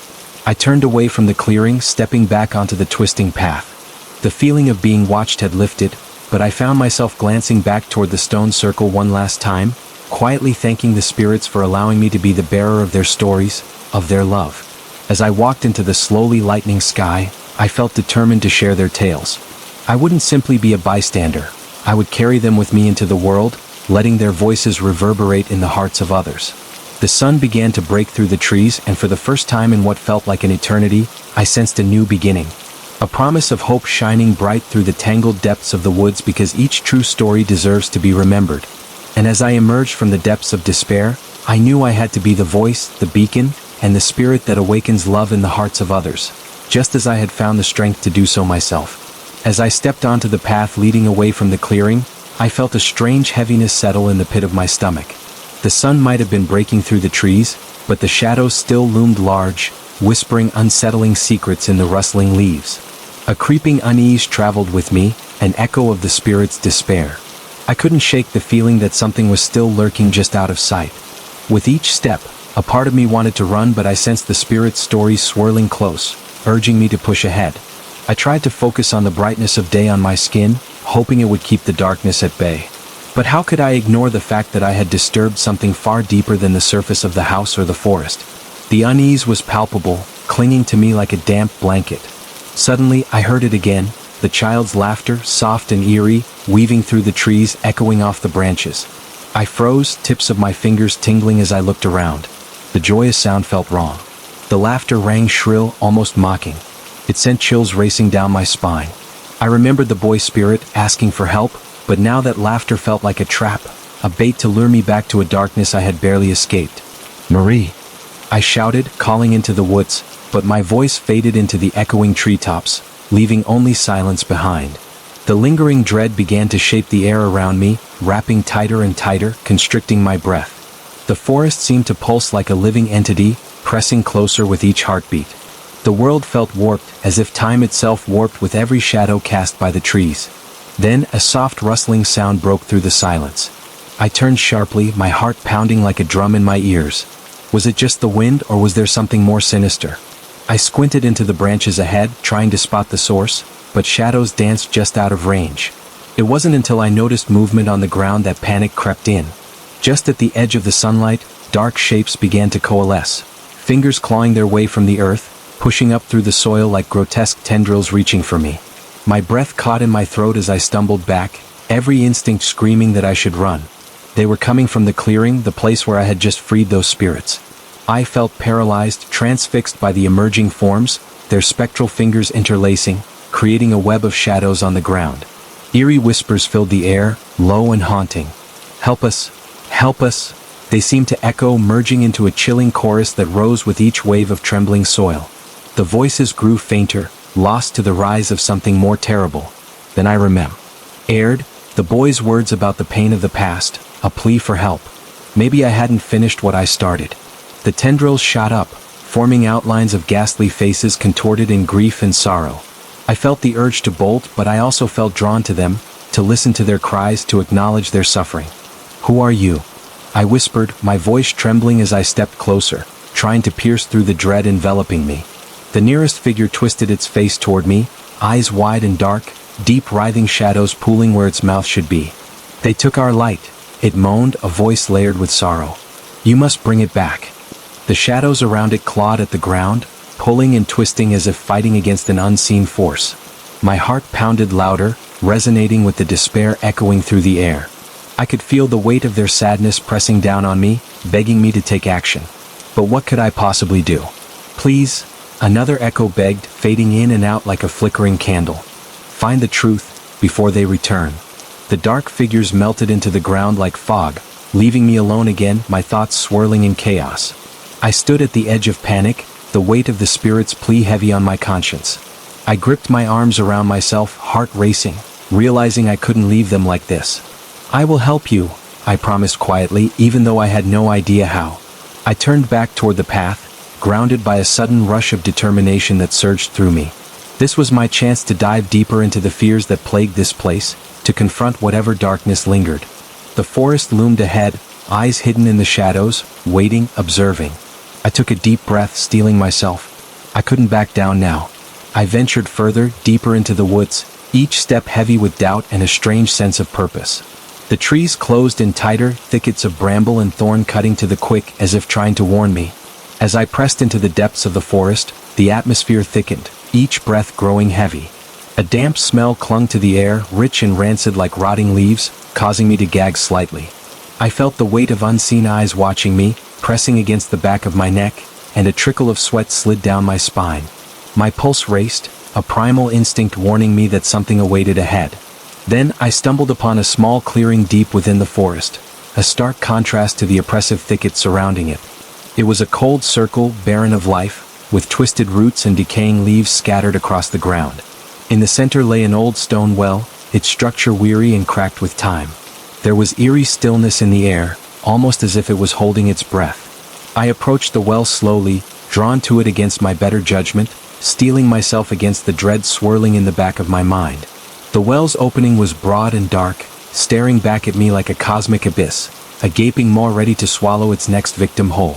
I turned away from the clearing, stepping back onto the twisting path. The feeling of being watched had lifted, but I found myself glancing back toward the stone circle one last time, quietly thanking the spirits for allowing me to be the bearer of their stories, of their love. As I walked into the slowly lightening sky, I felt determined to share their tales. I wouldn't simply be a bystander. I would carry them with me into the world, letting their voices reverberate in the hearts of others. The sun began to break through the trees, and for the first time in what felt like an eternity, I sensed a new beginning. A promise of hope shining bright through the tangled depths of the woods, because each true story deserves to be remembered. And as I emerged from the depths of despair, I knew I had to be the voice, the beacon, and the spirit that awakens love in the hearts of others, just as I had found the strength to do so myself. As I stepped onto the path leading away from the clearing, I felt a strange heaviness settle in the pit of my stomach. The sun might have been breaking through the trees, but the shadows still loomed large, whispering unsettling secrets in the rustling leaves. A creeping unease traveled with me, an echo of the spirit's despair. I couldn't shake the feeling that something was still lurking just out of sight. With each step, a part of me wanted to run, but I sensed the spirit's story swirling close, urging me to push ahead. I tried to focus on the brightness of day on my skin, hoping it would keep the darkness at bay. But how could I ignore the fact that I had disturbed something far deeper than the surface of the house or the forest? The unease was palpable, clinging to me like a damp blanket. Suddenly, I heard it again, the child's laughter, soft and eerie, weaving through the trees, echoing off the branches. I froze, tips of my fingers tingling as I looked around. The joyous sound felt wrong. The laughter rang shrill, almost mocking. It sent chills racing down my spine. I remembered the boy spirit, asking for help, but now that laughter felt like a trap, a bait to lure me back to a darkness I had barely escaped. "Marie!" I shouted, calling into the woods, but my voice faded into the echoing treetops, leaving only silence behind. The lingering dread began to shape the air around me, wrapping tighter and tighter, constricting my breath. The forest seemed to pulse like a living entity, pressing closer with each heartbeat. The world felt warped, as if time itself warped with every shadow cast by the trees. Then, a soft rustling sound broke through the silence. I turned sharply, my heart pounding like a drum in my ears. Was it just the wind, or was there something more sinister? I squinted into the branches ahead, trying to spot the source, but shadows danced just out of range. It wasn't until I noticed movement on the ground that panic crept in. Just at the edge of the sunlight, dark shapes began to coalesce, fingers clawing their way from the earth, pushing up through the soil like grotesque tendrils reaching for me. My breath caught in my throat as I stumbled back, every instinct screaming that I should run. They were coming from the clearing, the place where I had just freed those spirits. I felt paralyzed, transfixed by the emerging forms, their spectral fingers interlacing, creating a web of shadows on the ground. Eerie whispers filled the air, low and haunting. "Help us! Help us!" They seemed to echo, merging into a chilling chorus that rose with each wave of trembling soil. The voices grew fainter, lost to the rise of something more terrible. Then I remembered the boy's words about the pain of the past, a plea for help. Maybe I hadn't finished what I started. The tendrils shot up, forming outlines of ghastly faces contorted in grief and sorrow. I felt the urge to bolt, but I also felt drawn to them, to listen to their cries, to acknowledge their suffering. "Who are you?" I whispered, my voice trembling as I stepped closer, trying to pierce through the dread enveloping me. The nearest figure twisted its face toward me, eyes wide and dark, deep writhing shadows pooling where its mouth should be. "They took our light," it moaned, a voice layered with sorrow. "You must bring it back." The shadows around it clawed at the ground, pulling and twisting as if fighting against an unseen force. My heart pounded louder, resonating with the despair echoing through the air. I could feel the weight of their sadness pressing down on me, begging me to take action. But what could I possibly do? "Please," another echo begged, fading in and out like a flickering candle. "Find the truth, before they return." The dark figures melted into the ground like fog, leaving me alone again, my thoughts swirling in chaos. I stood at the edge of panic, the weight of the spirit's plea heavy on my conscience. I gripped my arms around myself, heart racing, realizing I couldn't leave them like this. "I will help you," I promised quietly, even though I had no idea how. I turned back toward the path, grounded by a sudden rush of determination that surged through me. This was my chance to dive deeper into the fears that plagued this place, to confront whatever darkness lingered. The forest loomed ahead, eyes hidden in the shadows, waiting, observing. I took a deep breath, steeling myself. I couldn't back down now. I ventured further, deeper into the woods, each step heavy with doubt and a strange sense of purpose. The trees closed in tighter, thickets of bramble and thorn cutting to the quick as if trying to warn me. As I pressed into the depths of the forest, the atmosphere thickened, each breath growing heavy. A damp smell clung to the air, rich and rancid like rotting leaves, causing me to gag slightly. I felt the weight of unseen eyes watching me, pressing against the back of my neck, and a trickle of sweat slid down my spine. My pulse raced, a primal instinct warning me that something awaited ahead. Then I stumbled upon a small clearing deep within the forest, a stark contrast to the oppressive thicket surrounding it. It was a cold circle, barren of life, with twisted roots and decaying leaves scattered across the ground. In the center lay an old stone well, its structure weary and cracked with time. There was eerie stillness in the air, almost as if it was holding its breath. I approached the well slowly, drawn to it against my better judgment, steeling myself against the dread swirling in the back of my mind. The well's opening was broad and dark, staring back at me like a cosmic abyss, a gaping maw ready to swallow its next victim whole.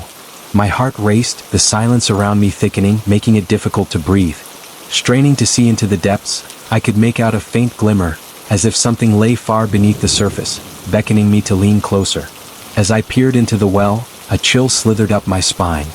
My heart raced, the silence around me thickening, making it difficult to breathe. Straining to see into the depths, I could make out a faint glimmer, as if something lay far beneath the surface, beckoning me to lean closer. As I peered into the well, a chill slithered up my spine.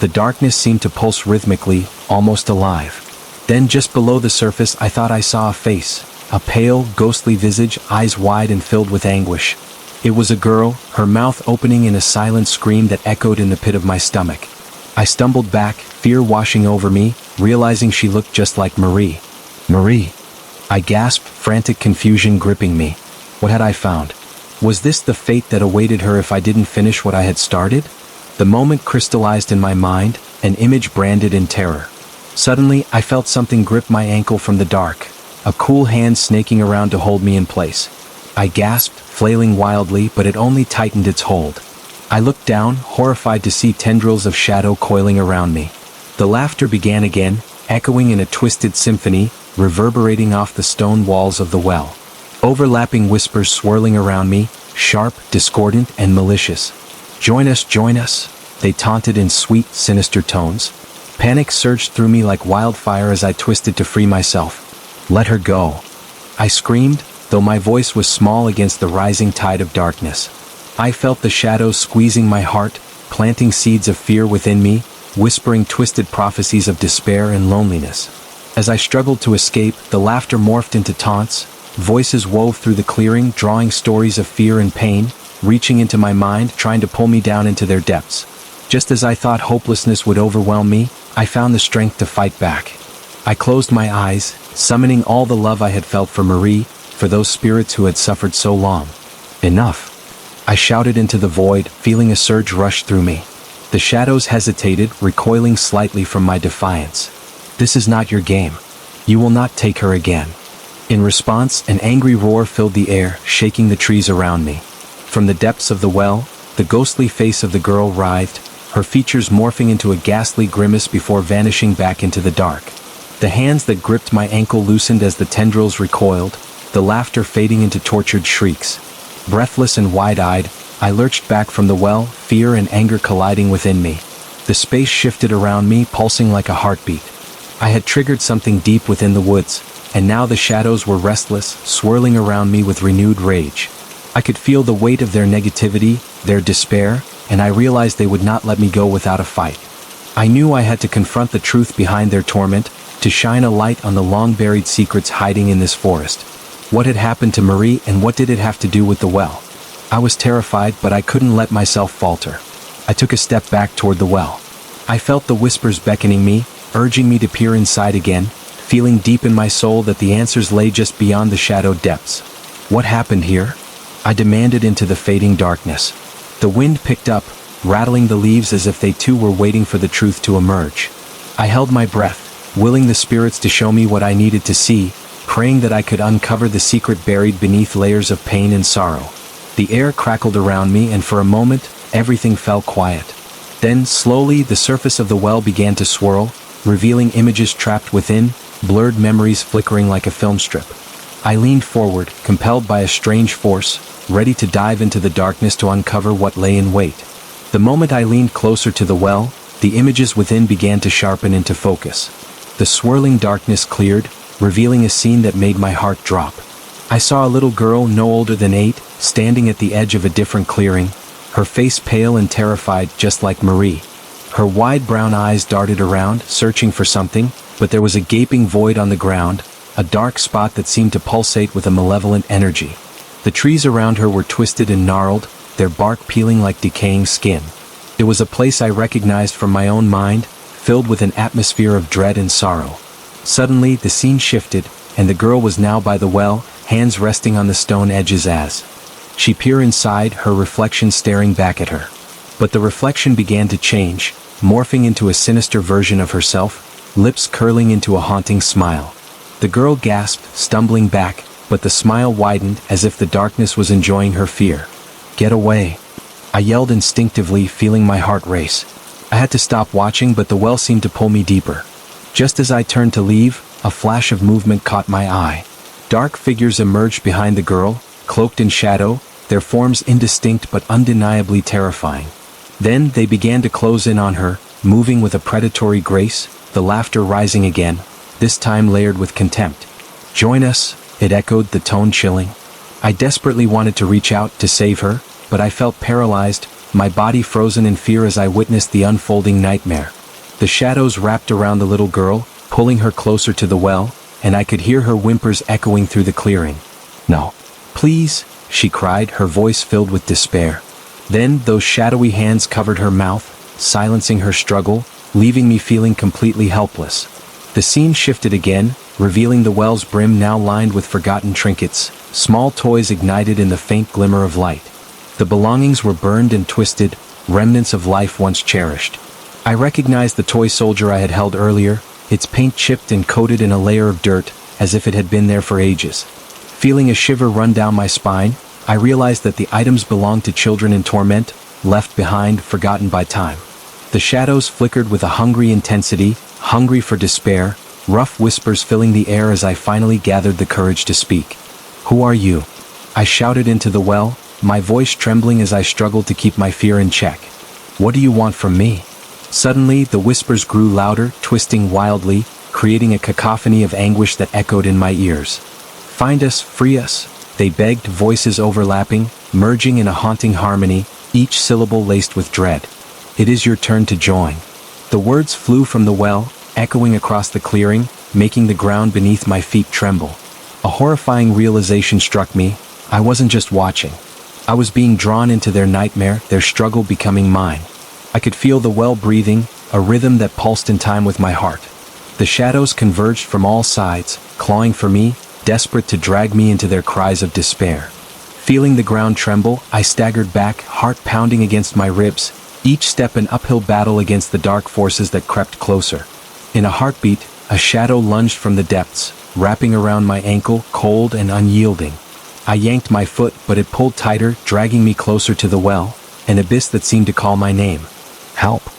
The darkness seemed to pulse rhythmically, almost alive. Then just below the surface I thought I saw a face, a pale, ghostly visage, eyes wide and filled with anguish. It was a girl, her mouth opening in a silent scream that echoed in the pit of my stomach. I stumbled back, fear washing over me, realizing she looked just like Marie. Marie! I gasped, frantic confusion gripping me. What had I found? Was this the fate that awaited her if I didn't finish what I had started? The moment crystallized in my mind, an image branded in terror. Suddenly, I felt something grip my ankle from the dark, a cool hand snaking around to hold me in place. I gasped, flailing wildly, but it only tightened its hold. I looked down, horrified to see tendrils of shadow coiling around me. The laughter began again, echoing in a twisted symphony, reverberating off the stone walls of the well. Overlapping whispers swirling around me, sharp, discordant, and malicious. Join us, they taunted in sweet, sinister tones. Panic surged through me like wildfire as I twisted to free myself. Let her go. I screamed, though my voice was small against the rising tide of darkness. I felt the shadows squeezing my heart, planting seeds of fear within me, whispering twisted prophecies of despair and loneliness. As I struggled to escape, the laughter morphed into taunts, voices wove through the clearing, drawing stories of fear and pain, reaching into my mind, trying to pull me down into their depths. Just as I thought hopelessness would overwhelm me, I found the strength to fight back. I closed my eyes, summoning all the love I had felt for Marie, for those spirits who had suffered so long. Enough. I shouted into the void, feeling a surge rush through me. The shadows hesitated, recoiling slightly from my defiance. This is not your game. You will not take her again. In response, an angry roar filled the air, shaking the trees around me. From the depths of the well, the ghostly face of the girl writhed, her features morphing into a ghastly grimace before vanishing back into the dark. The hands that gripped my ankle loosened as the tendrils recoiled, the laughter fading into tortured shrieks. Breathless and wide-eyed, I lurched back from the well, fear and anger colliding within me. The space shifted around me, pulsing like a heartbeat. I had triggered something deep within the woods, and now the shadows were restless, swirling around me with renewed rage. I could feel the weight of their negativity, their despair, and I realized they would not let me go without a fight. I knew I had to confront the truth behind their torment, to shine a light on the long-buried secrets hiding in this forest. What had happened to Marie, and what did it have to do with the well? I was terrified, but I couldn't let myself falter. I took a step back toward the well. I felt the whispers beckoning me, urging me to peer inside again, feeling deep in my soul that the answers lay just beyond the shadowed depths. What happened here? I demanded into the fading darkness. The wind picked up, rattling the leaves as if they too were waiting for the truth to emerge. I held my breath, willing the spirits to show me what I needed to see, praying that I could uncover the secret buried beneath layers of pain and sorrow. The air crackled around me, and for a moment, everything fell quiet. Then, slowly, the surface of the well began to swirl, revealing images trapped within, blurred memories flickering like a film strip. I leaned forward, compelled by a strange force, ready to dive into the darkness to uncover what lay in wait. The moment I leaned closer to the well, the images within began to sharpen into focus. The swirling darkness cleared, revealing a scene that made my heart drop. I saw a little girl no older than 8, standing at the edge of a different clearing, her face pale and terrified just like Marie. Her wide brown eyes darted around, searching for something, but there was a gaping void on the ground, a dark spot that seemed to pulsate with a malevolent energy. The trees around her were twisted and gnarled, their bark peeling like decaying skin. It was a place I recognized from my own mind, filled with an atmosphere of dread and sorrow. Suddenly, the scene shifted, and the girl was now by the well, hands resting on the stone edges as she peered inside, her reflection staring back at her. But the reflection began to change, morphing into a sinister version of herself, lips curling into a haunting smile. The girl gasped, stumbling back, but the smile widened as if the darkness was enjoying her fear. "Get away!" I yelled instinctively, feeling my heart race. I had to stop watching, but the well seemed to pull me deeper. Just as I turned to leave, a flash of movement caught my eye. Dark figures emerged behind the girl, cloaked in shadow, their forms indistinct but undeniably terrifying. Then they began to close in on her, moving with a predatory grace, the laughter rising again, this time layered with contempt. "Join us," it echoed, the tone chilling. I desperately wanted to reach out to save her, but I felt paralyzed, my body frozen in fear as I witnessed the unfolding nightmare. The shadows wrapped around the little girl, pulling her closer to the well, and I could hear her whimpers echoing through the clearing. "No. Please," she cried, her voice filled with despair. Then those shadowy hands covered her mouth, silencing her struggle, leaving me feeling completely helpless. The scene shifted again, revealing the well's brim now lined with forgotten trinkets, small toys ignited in the faint glimmer of light. The belongings were burned and twisted, remnants of life once cherished. I recognized the toy soldier I had held earlier, its paint chipped and coated in a layer of dirt, as if it had been there for ages. Feeling a shiver run down my spine, I realized that the items belonged to children in torment, left behind, forgotten by time. The shadows flickered with a hungry intensity, hungry for despair, rough whispers filling the air as I finally gathered the courage to speak. "Who are you?" I shouted into the well, my voice trembling as I struggled to keep my fear in check. "What do you want from me?" Suddenly, the whispers grew louder, twisting wildly, creating a cacophony of anguish that echoed in my ears. "Find us, free us," they begged, voices overlapping, merging in a haunting harmony, each syllable laced with dread. "It is your turn to join." The words flew from the well, echoing across the clearing, making the ground beneath my feet tremble. A horrifying realization struck me. I wasn't just watching. I was being drawn into their nightmare, their struggle becoming mine. I could feel the well breathing, a rhythm that pulsed in time with my heart. The shadows converged from all sides, clawing for me, desperate to drag me into their cries of despair. Feeling the ground tremble, I staggered back, heart pounding against my ribs, each step an uphill battle against the dark forces that crept closer. In a heartbeat, a shadow lunged from the depths, wrapping around my ankle, cold and unyielding. I yanked my foot, but it pulled tighter, dragging me closer to the well, an abyss that seemed to call my name. "Help!"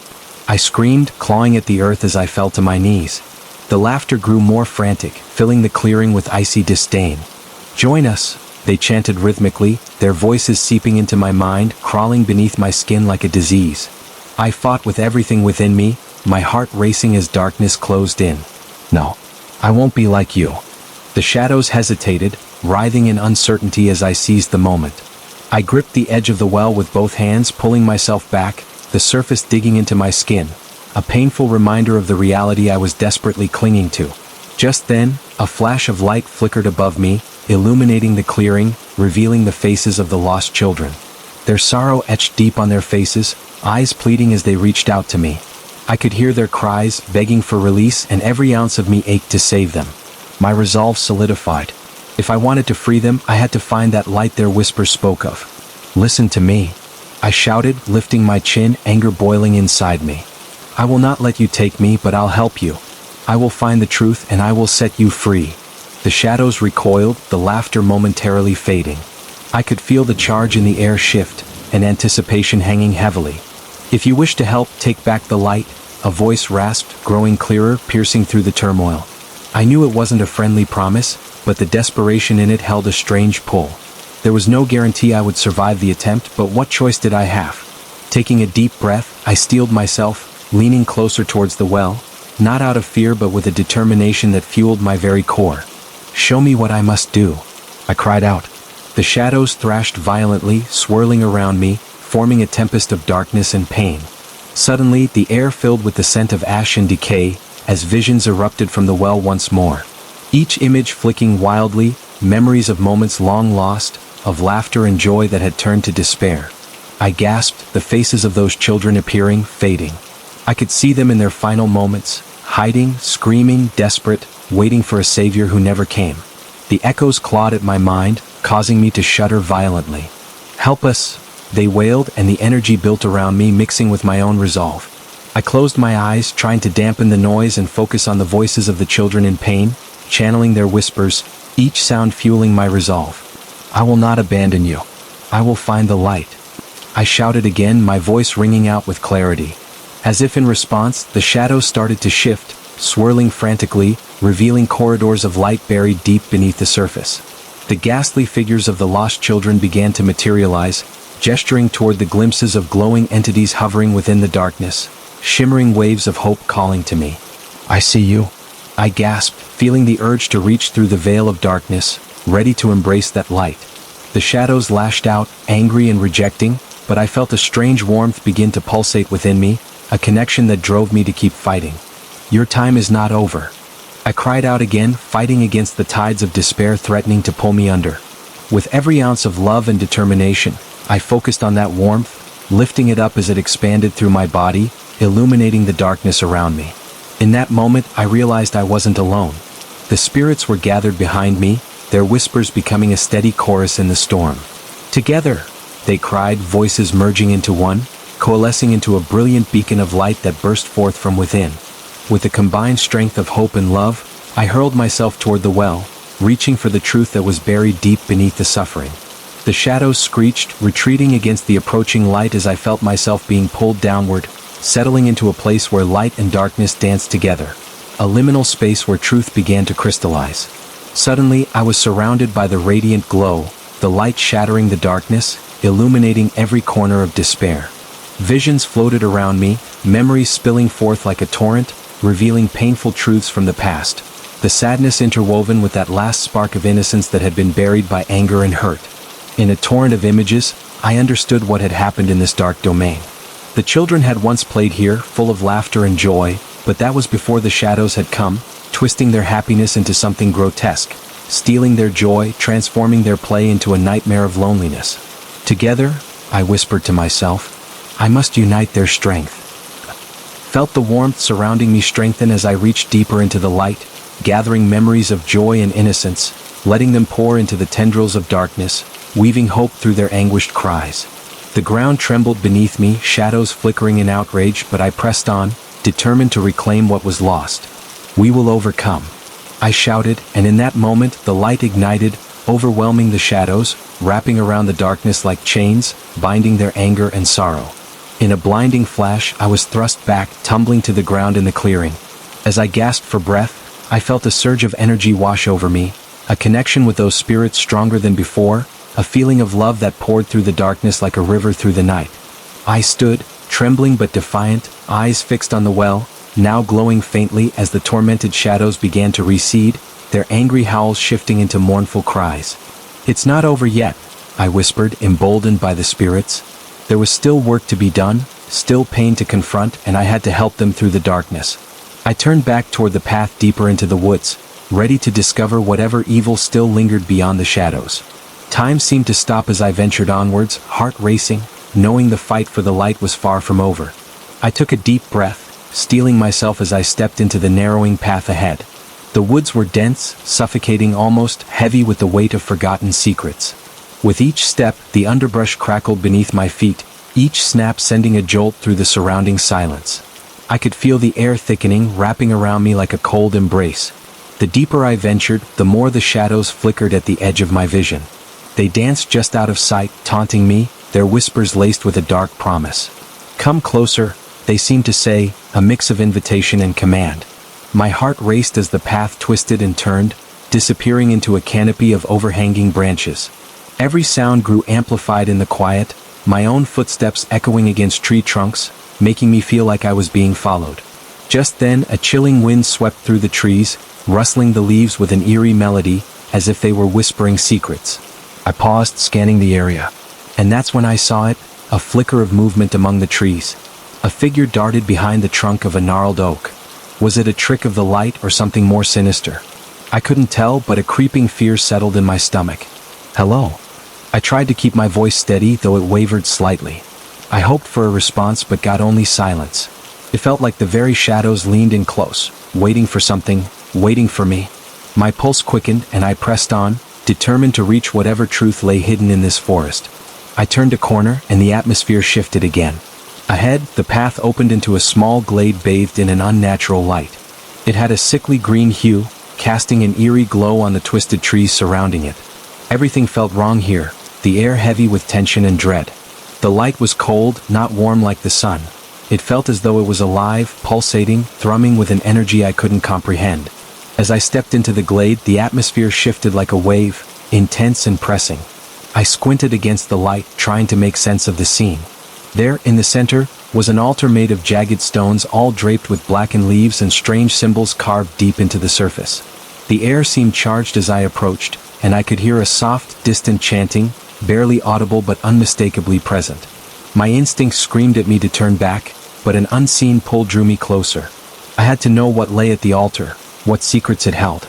I screamed, clawing at the earth as I fell to my knees. The laughter grew more frantic, filling the clearing with icy disdain. "Join us," they chanted rhythmically, their voices seeping into my mind, crawling beneath my skin like a disease. I fought with everything within me, my heart racing as darkness closed in. "No, I won't be like you." The shadows hesitated, writhing in uncertainty as I seized the moment. I gripped the edge of the well with both hands, pulling myself back, the surface digging into my skin, a painful reminder of the reality I was desperately clinging to. Just then, a flash of light flickered above me, illuminating the clearing, revealing the faces of the lost children. Their sorrow etched deep on their faces, eyes pleading as they reached out to me. I could hear their cries, begging for release, and every ounce of me ached to save them. My resolve solidified. If I wanted to free them, I had to find that light their whispers spoke of. "Listen to me," I shouted, lifting my chin, anger boiling inside me. "I will not let you take me, but I'll help you. I will find the truth and I will set you free." The shadows recoiled, the laughter momentarily fading. I could feel the charge in the air shift, and anticipation hanging heavily. "If you wish to help, take back the light," a voice rasped, growing clearer, piercing through the turmoil. I knew it wasn't a friendly promise, but the desperation in it held a strange pull. There was no guarantee I would survive the attempt, but what choice did I have? Taking a deep breath, I steeled myself, leaning closer towards the well, not out of fear but with a determination that fueled my very core. "Show me what I must do," I cried out. The shadows thrashed violently, swirling around me, forming a tempest of darkness and pain. Suddenly, the air filled with the scent of ash and decay, as visions erupted from the well once more. Each image flicking wildly, memories of moments long lost, of laughter and joy that had turned to despair. I gasped, the faces of those children appearing, fading. I could see them in their final moments, hiding, screaming, desperate, waiting for a savior who never came. The echoes clawed at my mind, causing me to shudder violently. "Help us," they wailed, and the energy built around me, mixing with my own resolve. I closed my eyes, trying to dampen the noise and focus on the voices of the children in pain, channeling their whispers, each sound fueling my resolve. "I will not abandon you. I will find the light." I shouted again, my voice ringing out with clarity. As if in response, the shadows started to shift, swirling frantically, revealing corridors of light buried deep beneath the surface. The ghastly figures of the lost children began to materialize, gesturing toward the glimpses of glowing entities hovering within the darkness, shimmering waves of hope calling to me. "I see you," I gasped, feeling the urge to reach through the veil of darkness, ready to embrace that light. The shadows lashed out, angry and rejecting, but I felt a strange warmth begin to pulsate within me, a connection that drove me to keep fighting. "Your time is not over," I cried out again, fighting against the tides of despair threatening to pull me under. With every ounce of love and determination, I focused on that warmth, lifting it up as it expanded through my body, illuminating the darkness around me. In that moment, I realized I wasn't alone. The spirits were gathered behind me, their whispers becoming a steady chorus in the storm. "Together," they cried, voices merging into one, coalescing into a brilliant beacon of light that burst forth from within. With the combined strength of hope and love, I hurled myself toward the well, reaching for the truth that was buried deep beneath the suffering. The shadows screeched, retreating against the approaching light as I felt myself being pulled downward, settling into a place where light and darkness danced together. A liminal space where truth began to crystallize. Suddenly, I was surrounded by the radiant glow, the light shattering the darkness, illuminating every corner of despair. Visions floated around me, memories spilling forth like a torrent, revealing painful truths from the past. The sadness interwoven with that last spark of innocence that had been buried by anger and hurt. In a torrent of images, I understood what had happened in this dark domain. The children had once played here, full of laughter and joy, but that was before the shadows had come, twisting their happiness into something grotesque, stealing their joy, transforming their play into a nightmare of loneliness. "Together," I whispered to myself, "I must unite their strength." Felt the warmth surrounding me strengthen as I reached deeper into the light, gathering memories of joy and innocence, letting them pour into the tendrils of darkness, weaving hope through their anguished cries. The ground trembled beneath me, shadows flickering in outrage, but I pressed on, determined to reclaim what was lost. "We will overcome," I shouted, and in that moment the light ignited, overwhelming the shadows, wrapping around the darkness like chains, binding their anger and sorrow. In a blinding flash, I was thrust back, tumbling to the ground in the clearing. As I gasped for breath, I felt a surge of energy wash over me, a connection with those spirits stronger than before, a feeling of love that poured through the darkness like a river through the night. I stood, trembling but defiant, eyes fixed on the well, now glowing faintly as the tormented shadows began to recede, their angry howls shifting into mournful cries. "It's not over yet," I whispered, emboldened by the spirits. There was still work to be done, still pain to confront, and I had to help them through the darkness. I turned back toward the path deeper into the woods, ready to discover whatever evil still lingered beyond the shadows. Time seemed to stop as I ventured onwards, heart racing, knowing the fight for the light was far from over. I took a deep breath, steeling myself as I stepped into the narrowing path ahead. The woods were dense, suffocating, almost heavy with the weight of forgotten secrets. With each step, the underbrush crackled beneath my feet, each snap sending a jolt through the surrounding silence. I could feel the air thickening, wrapping around me like a cold embrace. The deeper I ventured, the more the shadows flickered at the edge of my vision. They danced just out of sight, taunting me, their whispers laced with a dark promise. "Come closer," they seemed to say, a mix of invitation and command. My heart raced as the path twisted and turned, disappearing into a canopy of overhanging branches. Every sound grew amplified in the quiet, my own footsteps echoing against tree trunks, making me feel like I was being followed. Just then, a chilling wind swept through the trees, rustling the leaves with an eerie melody, as if they were whispering secrets. I paused, scanning the area. And that's when I saw it, a flicker of movement among the trees. A figure darted behind the trunk of a gnarled oak. Was it a trick of the light or something more sinister? I couldn't tell, but a creeping fear settled in my stomach. "Hello," I tried to keep my voice steady, though it wavered slightly. I hoped for a response but got only silence. It felt like the very shadows leaned in close, waiting for something, waiting for me. My pulse quickened and I pressed on, determined to reach whatever truth lay hidden in this forest. I turned a corner and the atmosphere shifted again. Ahead, the path opened into a small glade bathed in an unnatural light. It had a sickly green hue, casting an eerie glow on the twisted trees surrounding it. Everything felt wrong here, the air heavy with tension and dread. The light was cold, not warm like the sun. It felt as though it was alive, pulsating, thrumming with an energy I couldn't comprehend. As I stepped into the glade, the atmosphere shifted like a wave, intense and pressing. I squinted against the light, trying to make sense of the scene. There, in the center, was an altar made of jagged stones all draped with blackened leaves and strange symbols carved deep into the surface. The air seemed charged as I approached, and I could hear a soft, distant chanting, barely audible but unmistakably present. My instincts screamed at me to turn back, but an unseen pull drew me closer. I had to know what lay at the altar, what secrets it held.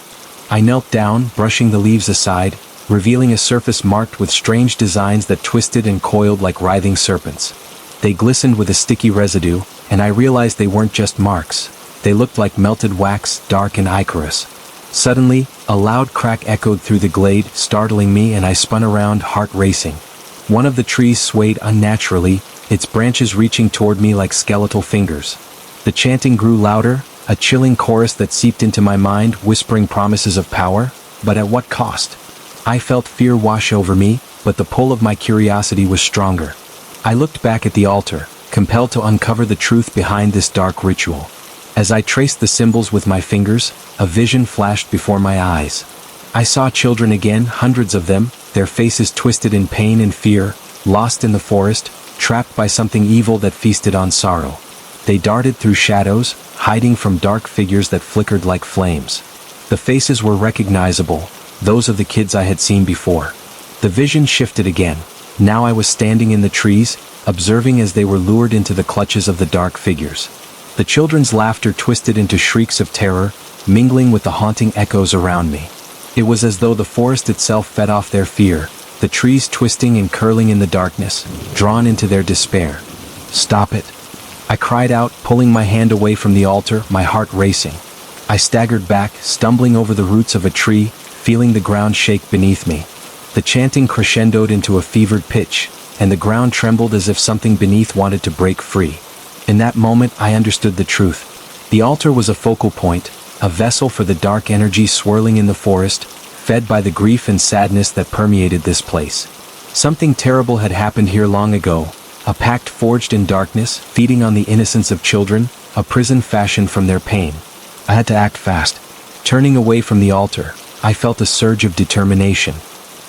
I knelt down, brushing the leaves aside, revealing a surface marked with strange designs that twisted and coiled like writhing serpents. They glistened with a sticky residue, and I realized they weren't just marks. They looked like melted wax, dark and ichorous. Suddenly, a loud crack echoed through the glade, startling me, and I spun around, heart racing. One of the trees swayed unnaturally, its branches reaching toward me like skeletal fingers. The chanting grew louder, a chilling chorus that seeped into my mind, whispering promises of power, but at what cost? I felt fear wash over me, but the pull of my curiosity was stronger. I looked back at the altar, compelled to uncover the truth behind this dark ritual. As I traced the symbols with my fingers, a vision flashed before my eyes. I saw children again, hundreds of them, their faces twisted in pain and fear, lost in the forest, trapped by something evil that feasted on sorrow. They darted through shadows, hiding from dark figures that flickered like flames. The faces were recognizable, those of the kids I had seen before. The vision shifted again. Now I was standing in the trees, observing as they were lured into the clutches of the dark figures. The children's laughter twisted into shrieks of terror, mingling with the haunting echoes around me. It was as though the forest itself fed off their fear, the trees twisting and curling in the darkness, drawn into their despair. "Stop it!" I cried out, pulling my hand away from the altar, my heart racing. I staggered back, stumbling over the roots of a tree, feeling the ground shake beneath me. The chanting crescendoed into a fevered pitch, and the ground trembled as if something beneath wanted to break free. In that moment, I understood the truth. The altar was a focal point, a vessel for the dark energy swirling in the forest, fed by the grief and sadness that permeated this place. Something terrible had happened here long ago, a pact forged in darkness, feeding on the innocence of children, a prison fashioned from their pain. I had to act fast. Turning away from the altar, I felt a surge of determination.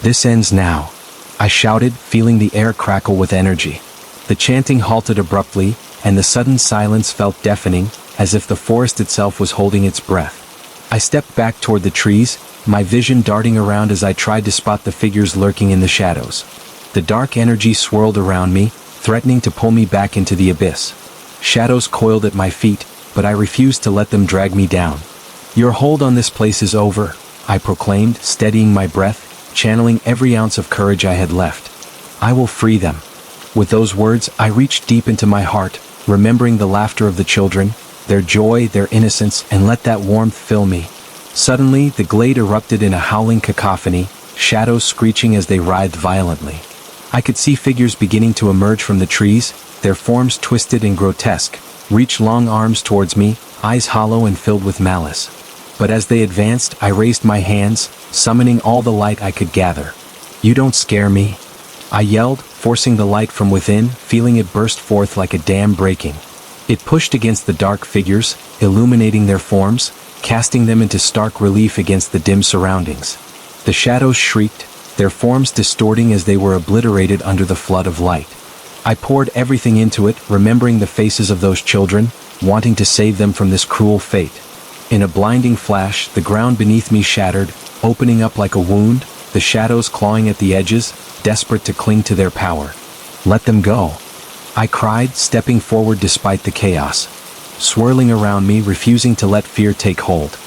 "This ends now," I shouted, feeling the air crackle with energy. The chanting halted abruptly, and the sudden silence felt deafening, as if the forest itself was holding its breath. I stepped back toward the trees, my vision darting around as I tried to spot the figures lurking in the shadows. The dark energy swirled around me, threatening to pull me back into the abyss. Shadows coiled at my feet, but I refused to let them drag me down. "Your hold on this place is over," I proclaimed, steadying my breath, channeling every ounce of courage I had left. "I will free them." With those words, I reached deep into my heart, remembering the laughter of the children, their joy, their innocence, and let that warmth fill me. Suddenly, the glade erupted in a howling cacophony, shadows screeching as they writhed violently. I could see figures beginning to emerge from the trees, their forms twisted and grotesque, reach long arms towards me, eyes hollow and filled with malice. But as they advanced, I raised my hands, summoning all the light I could gather. "You don't scare me," I yelled, forcing the light from within, feeling it burst forth like a dam breaking. It pushed against the dark figures, illuminating their forms, casting them into stark relief against the dim surroundings. The shadows shrieked, their forms distorting as they were obliterated under the flood of light. I poured everything into it, remembering the faces of those children, wanting to save them from this cruel fate. In a blinding flash, the ground beneath me shattered, opening up like a wound, the shadows clawing at the edges, desperate to cling to their power. "Let them go," I cried, stepping forward despite the chaos. Swirling around me, refusing to let fear take hold.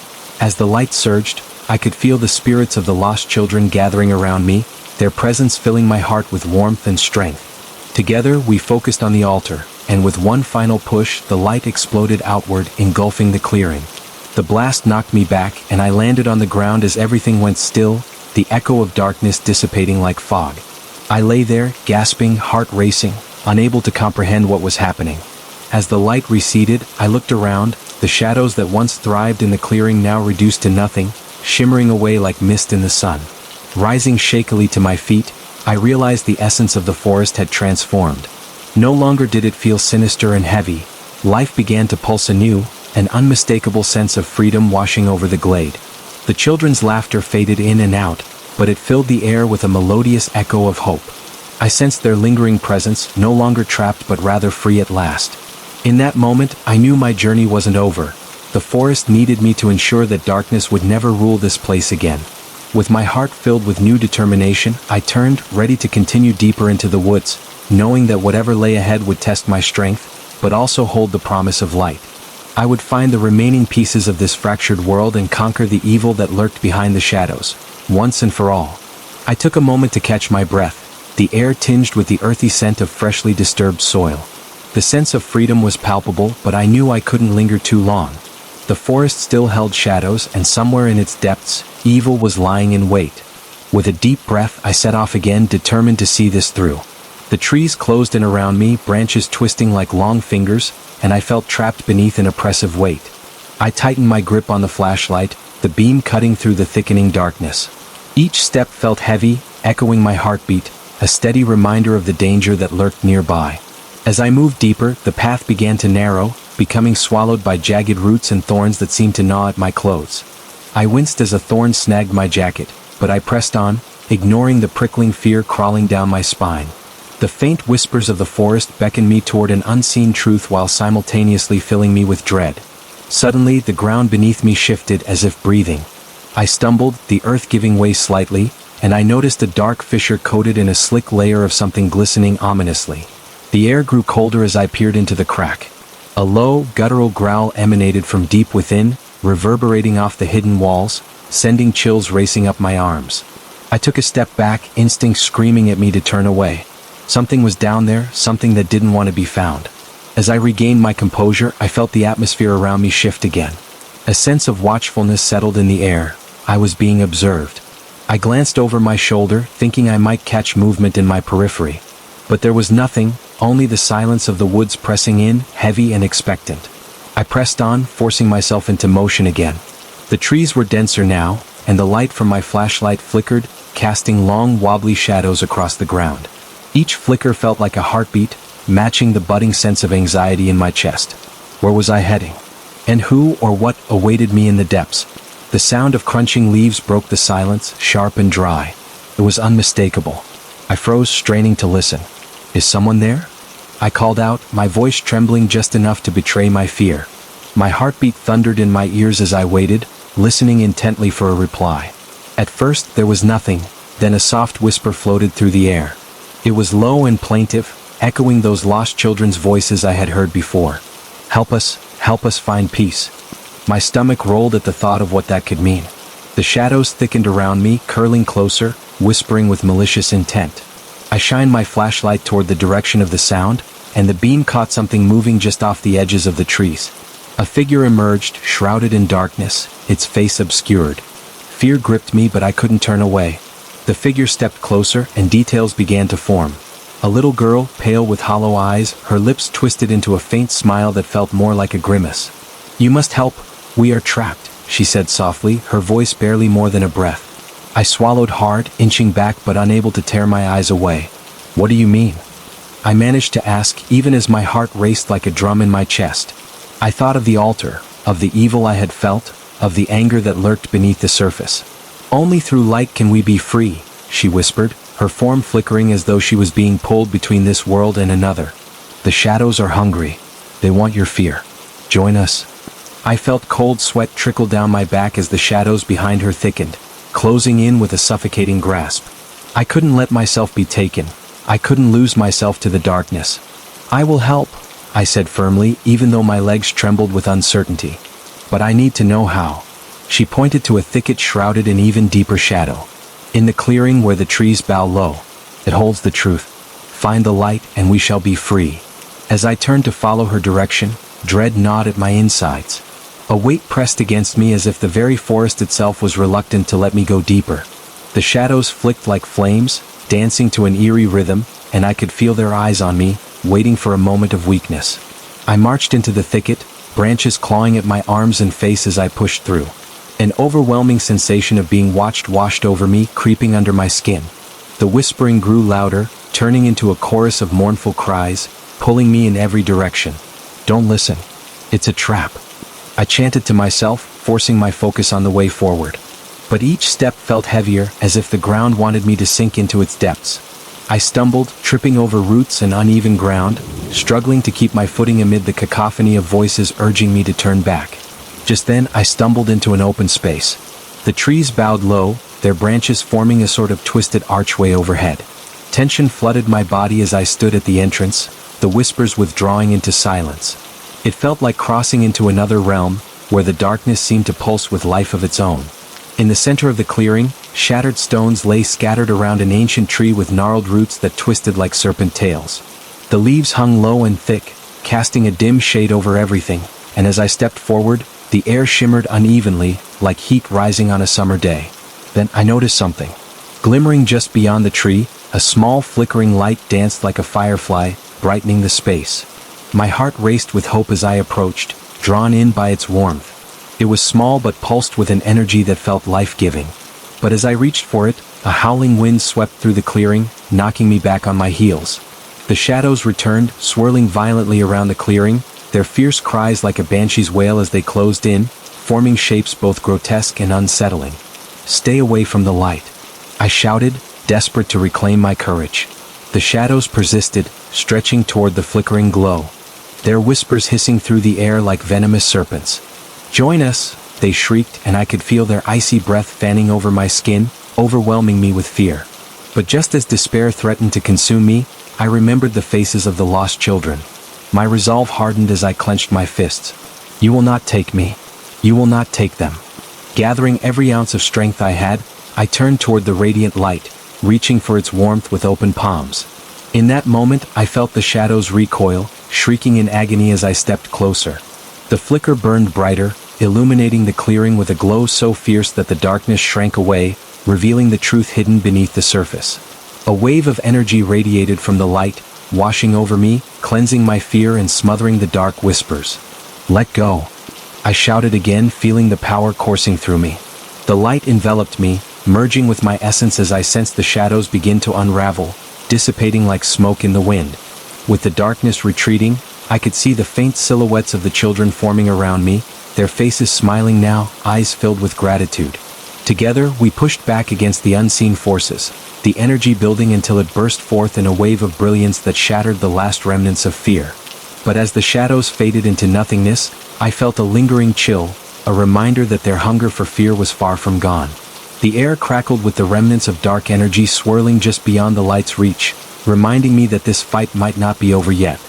As the light surged, I could feel the spirits of the lost children gathering around me, their presence filling my heart with warmth and strength. Together, we focused on the altar, and with one final push, the light exploded outward, engulfing the clearing. The blast knocked me back, and I landed on the ground as everything went still, the echo of darkness dissipating like fog. I lay there, gasping, heart racing, unable to comprehend what was happening. As the light receded, I looked around, the shadows that once thrived in the clearing now reduced to nothing, shimmering away like mist in the sun. Rising shakily to my feet, I realized the essence of the forest had transformed. No longer did it feel sinister and heavy. Life began to pulse anew, an unmistakable sense of freedom washing over the glade. The children's laughter faded in and out, but it filled the air with a melodious echo of hope. I sensed their lingering presence, no longer trapped but rather free at last. In that moment, I knew my journey wasn't over. The forest needed me to ensure that darkness would never rule this place again. With my heart filled with new determination, I turned, ready to continue deeper into the woods, knowing that whatever lay ahead would test my strength, but also hold the promise of light. I would find the remaining pieces of this fractured world and conquer the evil that lurked behind the shadows, once and for all. I took a moment to catch my breath, the air tinged with the earthy scent of freshly disturbed soil. The sense of freedom was palpable, but I knew I couldn't linger too long. The forest still held shadows, and somewhere in its depths, evil was lying in wait. With a deep breath, I set off again, determined to see this through. The trees closed in around me, branches twisting like long fingers, and I felt trapped beneath an oppressive weight. I tightened my grip on the flashlight, the beam cutting through the thickening darkness. Each step felt heavy, echoing my heartbeat, a steady reminder of the danger that lurked nearby. As I moved deeper, the path began to narrow, becoming swallowed by jagged roots and thorns that seemed to gnaw at my clothes. I winced as a thorn snagged my jacket, but I pressed on, ignoring the prickling fear crawling down my spine. The faint whispers of the forest beckoned me toward an unseen truth while simultaneously filling me with dread. Suddenly, the ground beneath me shifted as if breathing. I stumbled, the earth giving way slightly, and I noticed a dark fissure coated in a slick layer of something glistening ominously. The air grew colder as I peered into the crack. A low, guttural growl emanated from deep within, reverberating off the hidden walls, sending chills racing up my arms. I took a step back, instinct screaming at me to turn away. Something was down there, something that didn't want to be found. As I regained my composure, I felt the atmosphere around me shift again. A sense of watchfulness settled in the air. I was being observed. I glanced over my shoulder, thinking I might catch movement in my periphery. But there was nothing, only the silence of the woods pressing in, heavy and expectant. I pressed on, forcing myself into motion again. The trees were denser now, and the light from my flashlight flickered, casting long, wobbly shadows across the ground. Each flicker felt like a heartbeat, matching the budding sense of anxiety in my chest. Where was I heading? And who or what awaited me in the depths? The sound of crunching leaves broke the silence, sharp and dry. It was unmistakable. I froze, straining to listen. Is someone there? I called out, my voice trembling just enough to betray my fear. My heartbeat thundered in my ears as I waited, listening intently for a reply. At first, there was nothing, then a soft whisper floated through the air. It was low and plaintive, echoing those lost children's voices I had heard before. Help us find peace. My stomach rolled at the thought of what that could mean. The shadows thickened around me, curling closer, whispering with malicious intent. I shined my flashlight toward the direction of the sound, and the beam caught something moving just off the edges of the trees. A figure emerged, shrouded in darkness, its face obscured. Fear gripped me, but I couldn't turn away. The figure stepped closer, and details began to form. A little girl, pale with hollow eyes, her lips twisted into a faint smile that felt more like a grimace. You must help. We are trapped, she said softly, her voice barely more than a breath. I swallowed hard, inching back but unable to tear my eyes away. What do you mean? I managed to ask, even as my heart raced like a drum in my chest. I thought of the altar, of the evil I had felt, of the anger that lurked beneath the surface. Only through light can we be free, she whispered, her form flickering as though she was being pulled between this world and another. The shadows are hungry. They want your fear. Join us. I felt cold sweat trickle down my back as the shadows behind her thickened, closing in with a suffocating grasp. I couldn't let myself be taken. I couldn't lose myself to the darkness. I will help, I said firmly, even though my legs trembled with uncertainty. But I need to know how. She pointed to a thicket shrouded in even deeper shadow. In the clearing where the trees bow low, it holds the truth. Find the light and we shall be free. As I turned to follow her direction, dread gnawed at my insides. A weight pressed against me as if the very forest itself was reluctant to let me go deeper. The shadows flicked like flames, dancing to an eerie rhythm, and I could feel their eyes on me, waiting for a moment of weakness. I marched into the thicket, branches clawing at my arms and face as I pushed through. An overwhelming sensation of being watched washed over me, creeping under my skin. The whispering grew louder, turning into a chorus of mournful cries, pulling me in every direction. Don't listen. It's a trap. I chanted to myself, forcing my focus on the way forward. But each step felt heavier, as if the ground wanted me to sink into its depths. I stumbled, tripping over roots and uneven ground, struggling to keep my footing amid the cacophony of voices urging me to turn back. Just then, I stumbled into an open space. The trees bowed low, their branches forming a sort of twisted archway overhead. Tension flooded my body as I stood at the entrance, the whispers withdrawing into silence. It felt like crossing into another realm, where the darkness seemed to pulse with life of its own. In the center of the clearing, shattered stones lay scattered around an ancient tree with gnarled roots that twisted like serpent tails. The leaves hung low and thick, casting a dim shade over everything, and as I stepped forward, the air shimmered unevenly, like heat rising on a summer day. Then I noticed something. Glimmering just beyond the tree, a small flickering light danced like a firefly, brightening the space. My heart raced with hope as I approached, drawn in by its warmth. It was small but pulsed with an energy that felt life-giving. But as I reached for it, a howling wind swept through the clearing, knocking me back on my heels. The shadows returned, swirling violently around the clearing, their fierce cries like a banshee's wail as they closed in, forming shapes both grotesque and unsettling. "Stay away from the light," I shouted, desperate to reclaim my courage. The shadows persisted, stretching toward the flickering glow, their whispers hissing through the air like venomous serpents. "Join us," they shrieked, and I could feel their icy breath fanning over my skin, overwhelming me with fear. But just as despair threatened to consume me, I remembered the faces of the lost children. My resolve hardened as I clenched my fists. "You will not take me. You will not take them." Gathering every ounce of strength I had, I turned toward the radiant light, reaching for its warmth with open palms. In that moment, I felt the shadows recoil, shrieking in agony as I stepped closer. The flicker burned brighter, illuminating the clearing with a glow so fierce that the darkness shrank away, revealing the truth hidden beneath the surface. A wave of energy radiated from the light, washing over me, cleansing my fear and smothering the dark whispers. "Let go," I shouted again, feeling the power coursing through me. The light enveloped me, merging with my essence as I sensed the shadows begin to unravel, dissipating like smoke in the wind. With the darkness retreating, I could see the faint silhouettes of the children forming around me, their faces smiling now, eyes filled with gratitude. Together, we pushed back against the unseen forces, the energy building until it burst forth in a wave of brilliance that shattered the last remnants of fear. But as the shadows faded into nothingness, I felt a lingering chill, a reminder that their hunger for fear was far from gone. The air crackled with the remnants of dark energy swirling just beyond the light's reach, reminding me that this fight might not be over yet.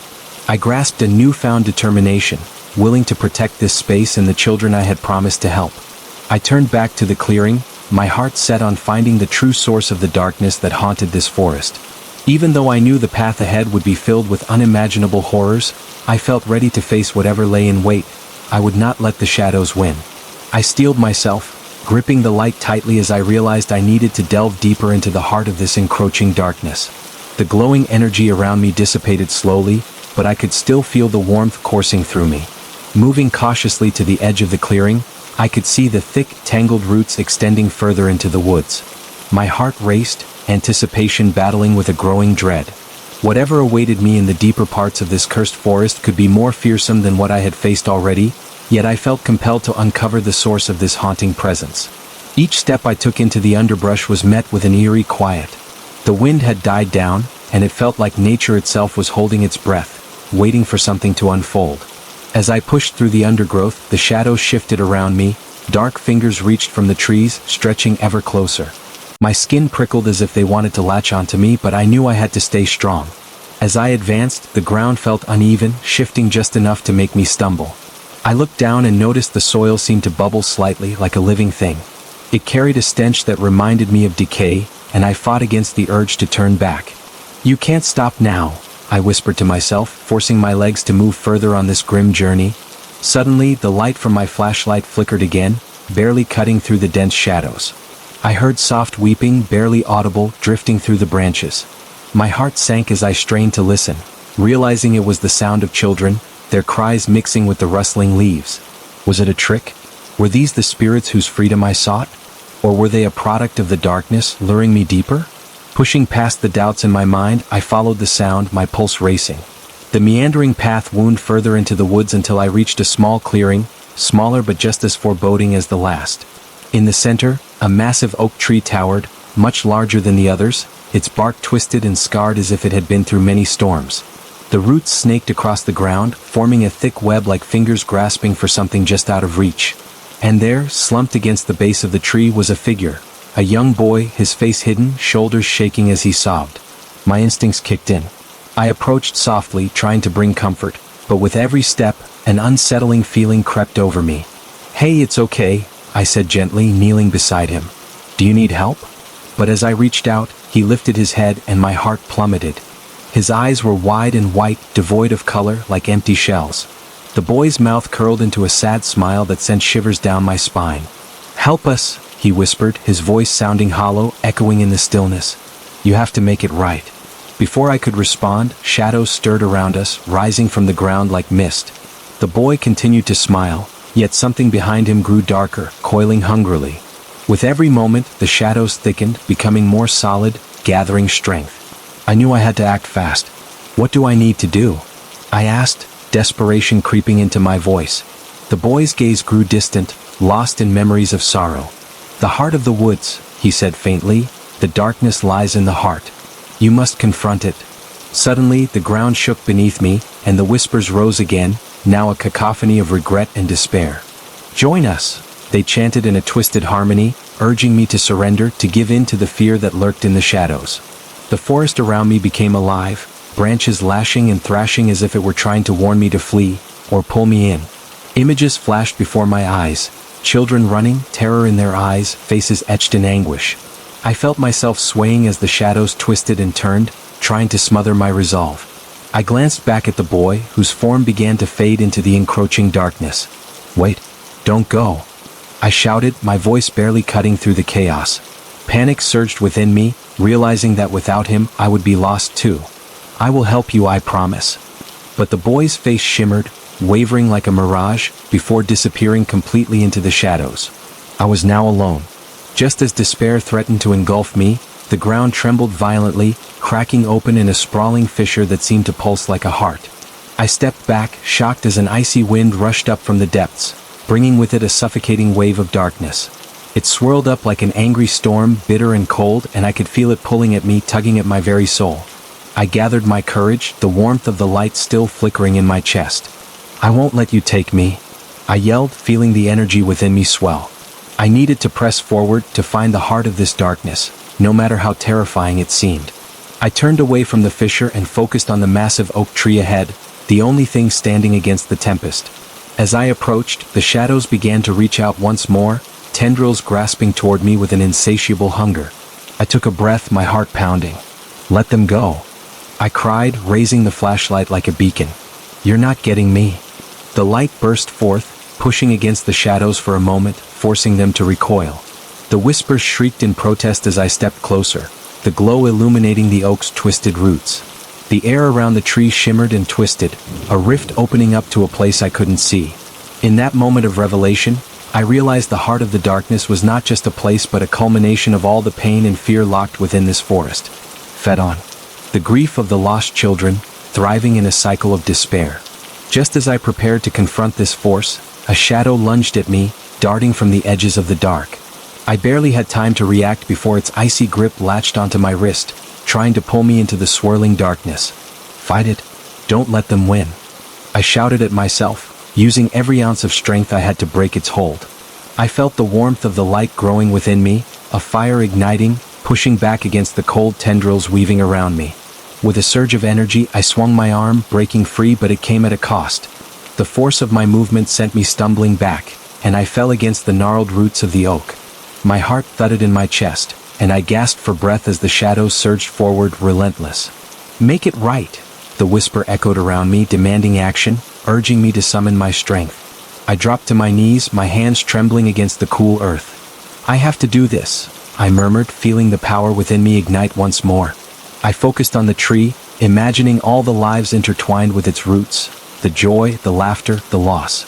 I grasped a newfound determination, willing to protect this space and the children I had promised to help. I turned back to the clearing, my heart set on finding the true source of the darkness that haunted this forest. Even though I knew the path ahead would be filled with unimaginable horrors, I felt ready to face whatever lay in wait. I would not let the shadows win. I steeled myself, gripping the light tightly as I realized I needed to delve deeper into the heart of this encroaching darkness. The glowing energy around me dissipated slowly, but I could still feel the warmth coursing through me. Moving cautiously to the edge of the clearing, I could see the thick, tangled roots extending further into the woods. My heart raced, anticipation battling with a growing dread. Whatever awaited me in the deeper parts of this cursed forest could be more fearsome than what I had faced already, yet I felt compelled to uncover the source of this haunting presence. Each step I took into the underbrush was met with an eerie quiet. The wind had died down, and it felt like nature itself was holding its breath, waiting for something to unfold. As I pushed through the undergrowth, the shadows shifted around me, dark fingers reached from the trees, stretching ever closer. My skin prickled as if they wanted to latch onto me, but I knew I had to stay strong. As I advanced, the ground felt uneven, shifting just enough to make me stumble. I looked down and noticed the soil seemed to bubble slightly, like a living thing. It carried a stench that reminded me of decay, and I fought against the urge to turn back. "You can't stop now," I whispered to myself, forcing my legs to move further on this grim journey. Suddenly, the light from my flashlight flickered again, barely cutting through the dense shadows. I heard soft weeping, barely audible, drifting through the branches. My heart sank as I strained to listen, realizing it was the sound of children, their cries mixing with the rustling leaves. Was it a trick? Were these the spirits whose freedom I sought? Or were they a product of the darkness, luring me deeper? Pushing past the doubts in my mind, I followed the sound, my pulse racing. The meandering path wound further into the woods until I reached a small clearing, smaller but just as foreboding as the last. In the center, a massive oak tree towered, much larger than the others, its bark twisted and scarred as if it had been through many storms. The roots snaked across the ground, forming a thick web like fingers grasping for something just out of reach. And there, slumped against the base of the tree, was a figure. A young boy, his face hidden, shoulders shaking as he sobbed. My instincts kicked in. I approached softly, trying to bring comfort, but with every step, an unsettling feeling crept over me. "Hey, it's okay," I said gently, kneeling beside him. "Do you need help?" But as I reached out, he lifted his head and my heart plummeted. His eyes were wide and white, devoid of color, like empty shells. The boy's mouth curled into a sad smile that sent shivers down my spine. "Help us," he whispered, his voice sounding hollow, echoing in the stillness. "You have to make it right." Before I could respond, shadows stirred around us, rising from the ground like mist. The boy continued to smile, yet something behind him grew darker, coiling hungrily. With every moment, the shadows thickened, becoming more solid, gathering strength. I knew I had to act fast. "What do I need to do?" I asked, desperation creeping into my voice. The boy's gaze grew distant, lost in memories of sorrow. "The heart of the woods," he said faintly, "the darkness lies in the heart. You must confront it." Suddenly, the ground shook beneath me, and the whispers rose again, now a cacophony of regret and despair. "Join us," they chanted in a twisted harmony, urging me to surrender, to give in to the fear that lurked in the shadows. The forest around me became alive, branches lashing and thrashing as if it were trying to warn me to flee, or pull me in. Images flashed before my eyes, children running, terror in their eyes, faces etched in anguish. I felt myself swaying as the shadows twisted and turned, trying to smother my resolve. I glanced back at the boy, whose form began to fade into the encroaching darkness. "Wait, don't go," I shouted, my voice barely cutting through the chaos. Panic surged within me, realizing that without him, I would be lost too. "I will help you, I promise." But the boy's face shimmered, wavering like a mirage, before disappearing completely into the shadows. I was now alone. Just as despair threatened to engulf me, the ground trembled violently, cracking open in a sprawling fissure that seemed to pulse like a heart. I stepped back, shocked as an icy wind rushed up from the depths, bringing with it a suffocating wave of darkness. It swirled up like an angry storm, bitter and cold, and I could feel it pulling at me, tugging at my very soul. I gathered my courage, the warmth of the light still flickering in my chest. "I won't let you take me," I yelled, feeling the energy within me swell. I needed to press forward, to find the heart of this darkness, no matter how terrifying it seemed. I turned away from the fissure and focused on the massive oak tree ahead, the only thing standing against the tempest. As I approached, the shadows began to reach out once more, tendrils grasping toward me with an insatiable hunger. I took a breath, my heart pounding. "Let them go," I cried, raising the flashlight like a beacon. "You're not getting me." The light burst forth, pushing against the shadows for a moment, forcing them to recoil. The whispers shrieked in protest as I stepped closer, the glow illuminating the oak's twisted roots. The air around the tree shimmered and twisted, a rift opening up to a place I couldn't see. In that moment of revelation, I realized the heart of the darkness was not just a place but a culmination of all the pain and fear locked within this forest. Fed on. The grief of the lost children, thriving in a cycle of despair. Just as I prepared to confront this force, a shadow lunged at me, darting from the edges of the dark. I barely had time to react before its icy grip latched onto my wrist, trying to pull me into the swirling darkness. "Fight it. Don't let them win," I shouted at myself, using every ounce of strength I had to break its hold. I felt the warmth of the light growing within me, a fire igniting, pushing back against the cold tendrils weaving around me. With a surge of energy, I swung my arm, breaking free, but it came at a cost. The force of my movement sent me stumbling back, and I fell against the gnarled roots of the oak. My heart thudded in my chest, and I gasped for breath as the shadows surged forward, relentless. "Make it right," the whisper echoed around me, demanding action, urging me to summon my strength. I dropped to my knees, my hands trembling against the cool earth. "I have to do this," I murmured, feeling the power within me ignite once more. I focused on the tree, imagining all the lives intertwined with its roots, the joy, the laughter, the loss.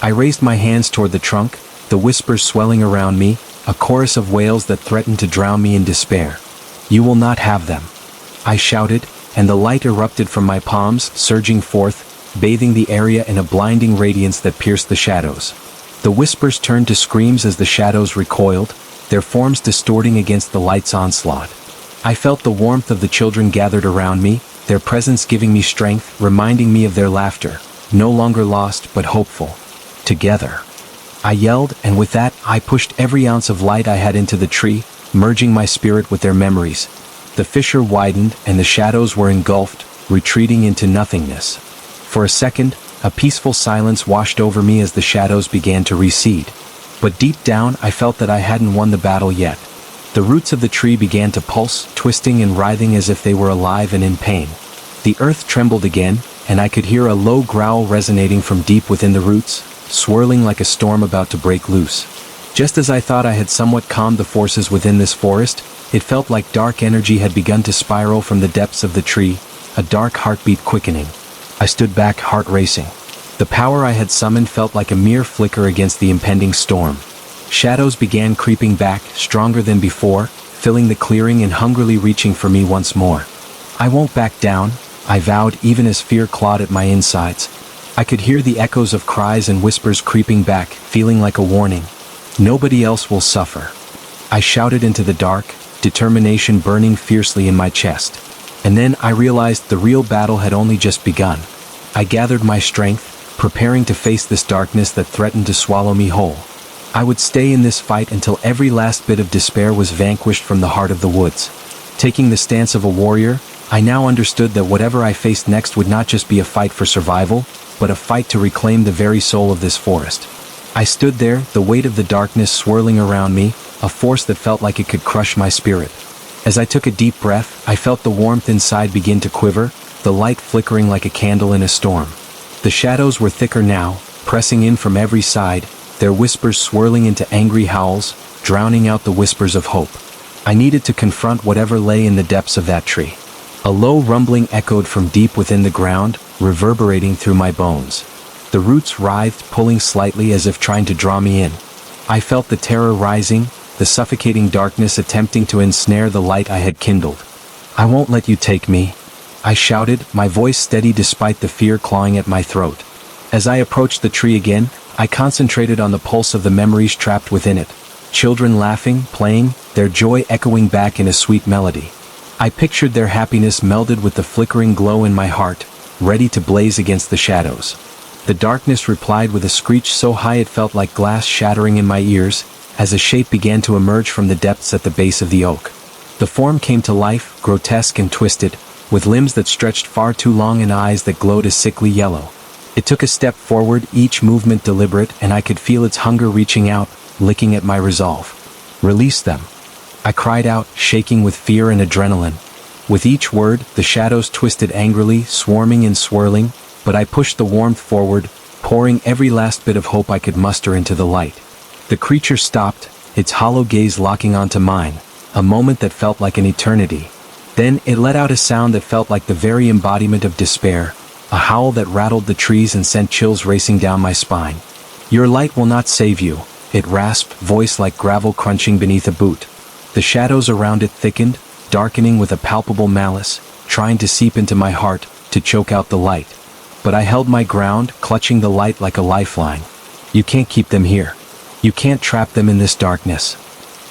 I raised my hands toward the trunk, the whispers swelling around me, a chorus of wails that threatened to drown me in despair. "You will not have them," I shouted, and the light erupted from my palms, surging forth, bathing the area in a blinding radiance that pierced the shadows. The whispers turned to screams as the shadows recoiled, their forms distorting against the light's onslaught. I felt the warmth of the children gathered around me, their presence giving me strength, reminding me of their laughter, no longer lost but hopeful. "Together," I yelled, and with that, I pushed every ounce of light I had into the tree, merging my spirit with their memories. The fissure widened, and the shadows were engulfed, retreating into nothingness. For a second, a peaceful silence washed over me as the shadows began to recede. But deep down, I felt that I hadn't won the battle yet. The roots of the tree began to pulse, twisting and writhing as if they were alive and in pain. The earth trembled again, and I could hear a low growl resonating from deep within the roots, swirling like a storm about to break loose. Just as I thought I had somewhat calmed the forces within this forest, it felt like dark energy had begun to spiral from the depths of the tree, a dark heartbeat quickening. I stood back, heart racing. The power I had summoned felt like a mere flicker against the impending storm. Shadows began creeping back, stronger than before, filling the clearing and hungrily reaching for me once more. "I won't back down," I vowed, even as fear clawed at my insides. I could hear the echoes of cries and whispers creeping back, feeling like a warning. "Nobody else will suffer," I shouted into the dark, determination burning fiercely in my chest. And then I realized the real battle had only just begun. I gathered my strength, preparing to face this darkness that threatened to swallow me whole. I would stay in this fight until every last bit of despair was vanquished from the heart of the woods. Taking the stance of a warrior, I now understood that whatever I faced next would not just be a fight for survival, but a fight to reclaim the very soul of this forest. I stood there, the weight of the darkness swirling around me, a force that felt like it could crush my spirit. As I took a deep breath, I felt the warmth inside begin to quiver, the light flickering like a candle in a storm. The shadows were thicker now, pressing in from every side, their whispers swirling into angry howls, drowning out the whispers of hope. I needed to confront whatever lay in the depths of that tree. A low rumbling echoed from deep within the ground, reverberating through my bones. The roots writhed, pulling slightly as if trying to draw me in. I felt the terror rising, the suffocating darkness attempting to ensnare the light I had kindled. "I won't let you take me," I shouted, my voice steady despite the fear clawing at my throat. As I approached the tree again, I concentrated on the pulse of the memories trapped within it. Children laughing, playing, their joy echoing back in a sweet melody. I pictured their happiness melded with the flickering glow in my heart, ready to blaze against the shadows. The darkness replied with a screech so high it felt like glass shattering in my ears, as a shape began to emerge from the depths at the base of the oak. The form came to life, grotesque and twisted, with limbs that stretched far too long and eyes that glowed a sickly yellow. It took a step forward, each movement deliberate, and I could feel its hunger reaching out, licking at my resolve. "Release them," I cried out, shaking with fear and adrenaline. With each word, the shadows twisted angrily, swarming and swirling, but I pushed the warmth forward, pouring every last bit of hope I could muster into the light. The creature stopped, its hollow gaze locking onto mine, a moment that felt like an eternity. Then it let out a sound that felt like the very embodiment of despair, a howl that rattled the trees and sent chills racing down my spine. "Your light will not save you," it rasped, voice like gravel crunching beneath a boot. The shadows around it thickened, darkening with a palpable malice, trying to seep into my heart, to choke out the light. But I held my ground, clutching the light like a lifeline. "You can't keep them here. You can't trap them in this darkness."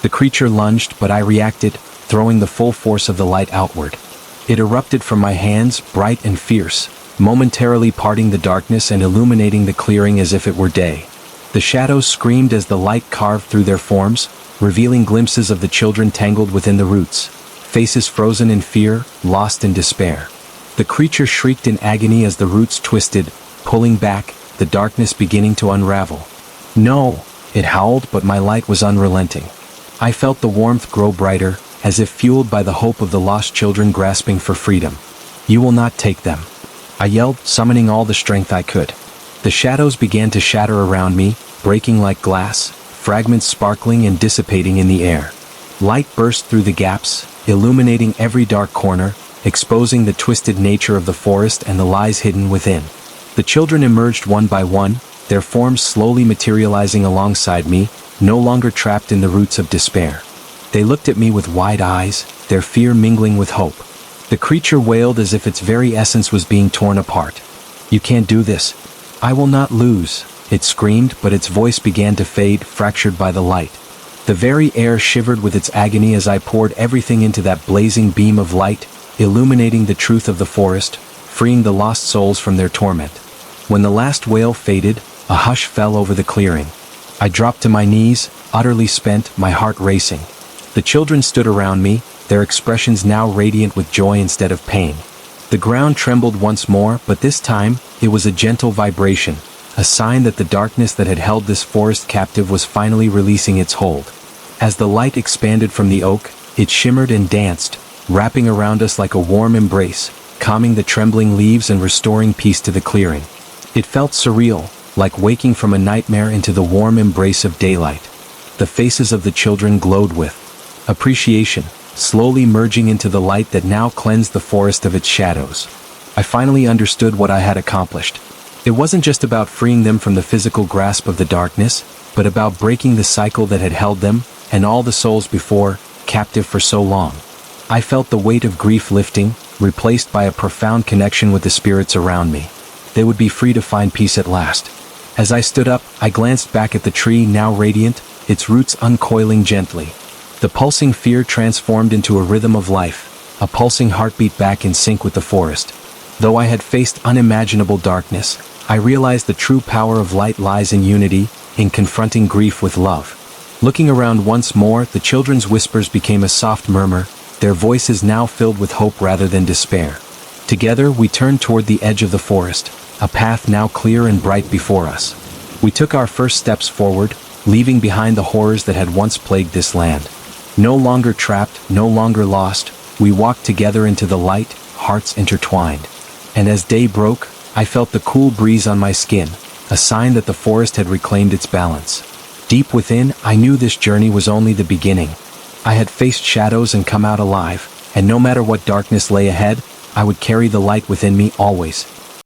The creature lunged, but I reacted, throwing the full force of the light outward. It erupted from my hands, bright and fierce, momentarily parting the darkness and illuminating the clearing as if it were day. The shadows screamed as the light carved through their forms, revealing glimpses of the children tangled within the roots, faces frozen in fear, lost in despair. The creature shrieked in agony as the roots twisted, pulling back, the darkness beginning to unravel. "No!" it howled, but my light was unrelenting. I felt the warmth grow brighter, as if fueled by the hope of the lost children grasping for freedom. "You will not take them," I yelled, summoning all the strength I could. The shadows began to shatter around me, breaking like glass, fragments sparkling and dissipating in the air. Light burst through the gaps, illuminating every dark corner, exposing the twisted nature of the forest and the lies hidden within. The children emerged one by one, their forms slowly materializing alongside me, no longer trapped in the roots of despair. They looked at me with wide eyes, their fear mingling with hope. The creature wailed as if its very essence was being torn apart. "You can't do this. I will not lose," it screamed, but its voice began to fade, fractured by the light. The very air shivered with its agony as I poured everything into that blazing beam of light, illuminating the truth of the forest, freeing the lost souls from their torment. When the last wail faded, a hush fell over the clearing. I dropped to my knees, utterly spent, my heart racing. The children stood around me, their expressions now radiant with joy instead of pain. The ground trembled once more, but this time, it was a gentle vibration, a sign that the darkness that had held this forest captive was finally releasing its hold. As the light expanded from the oak, it shimmered and danced, wrapping around us like a warm embrace, calming the trembling leaves and restoring peace to the clearing. It felt surreal, like waking from a nightmare into the warm embrace of daylight. The faces of the children glowed with appreciation, slowly merging into the light that now cleansed the forest of its shadows. I finally understood what I had accomplished. It wasn't just about freeing them from the physical grasp of the darkness, but about breaking the cycle that had held them, and all the souls before, captive for so long. I felt the weight of grief lifting, replaced by a profound connection with the spirits around me. They would be free to find peace at last. As I stood up, I glanced back at the tree, now radiant, its roots uncoiling gently. The pulsing fear transformed into a rhythm of life, a pulsing heartbeat back in sync with the forest. Though I had faced unimaginable darkness, I realized the true power of light lies in unity, in confronting grief with love. Looking around once more, the children's whispers became a soft murmur, their voices now filled with hope rather than despair. Together, we turned toward the edge of the forest, a path now clear and bright before us. We took our first steps forward, leaving behind the horrors that had once plagued this land. No longer trapped, no longer lost, we walked together into the light, hearts intertwined. And as day broke, I felt the cool breeze on my skin, a sign that the forest had reclaimed its balance. Deep within, I knew this journey was only the beginning. I had faced shadows and come out alive, and no matter what darkness lay ahead, I would carry the light within me always,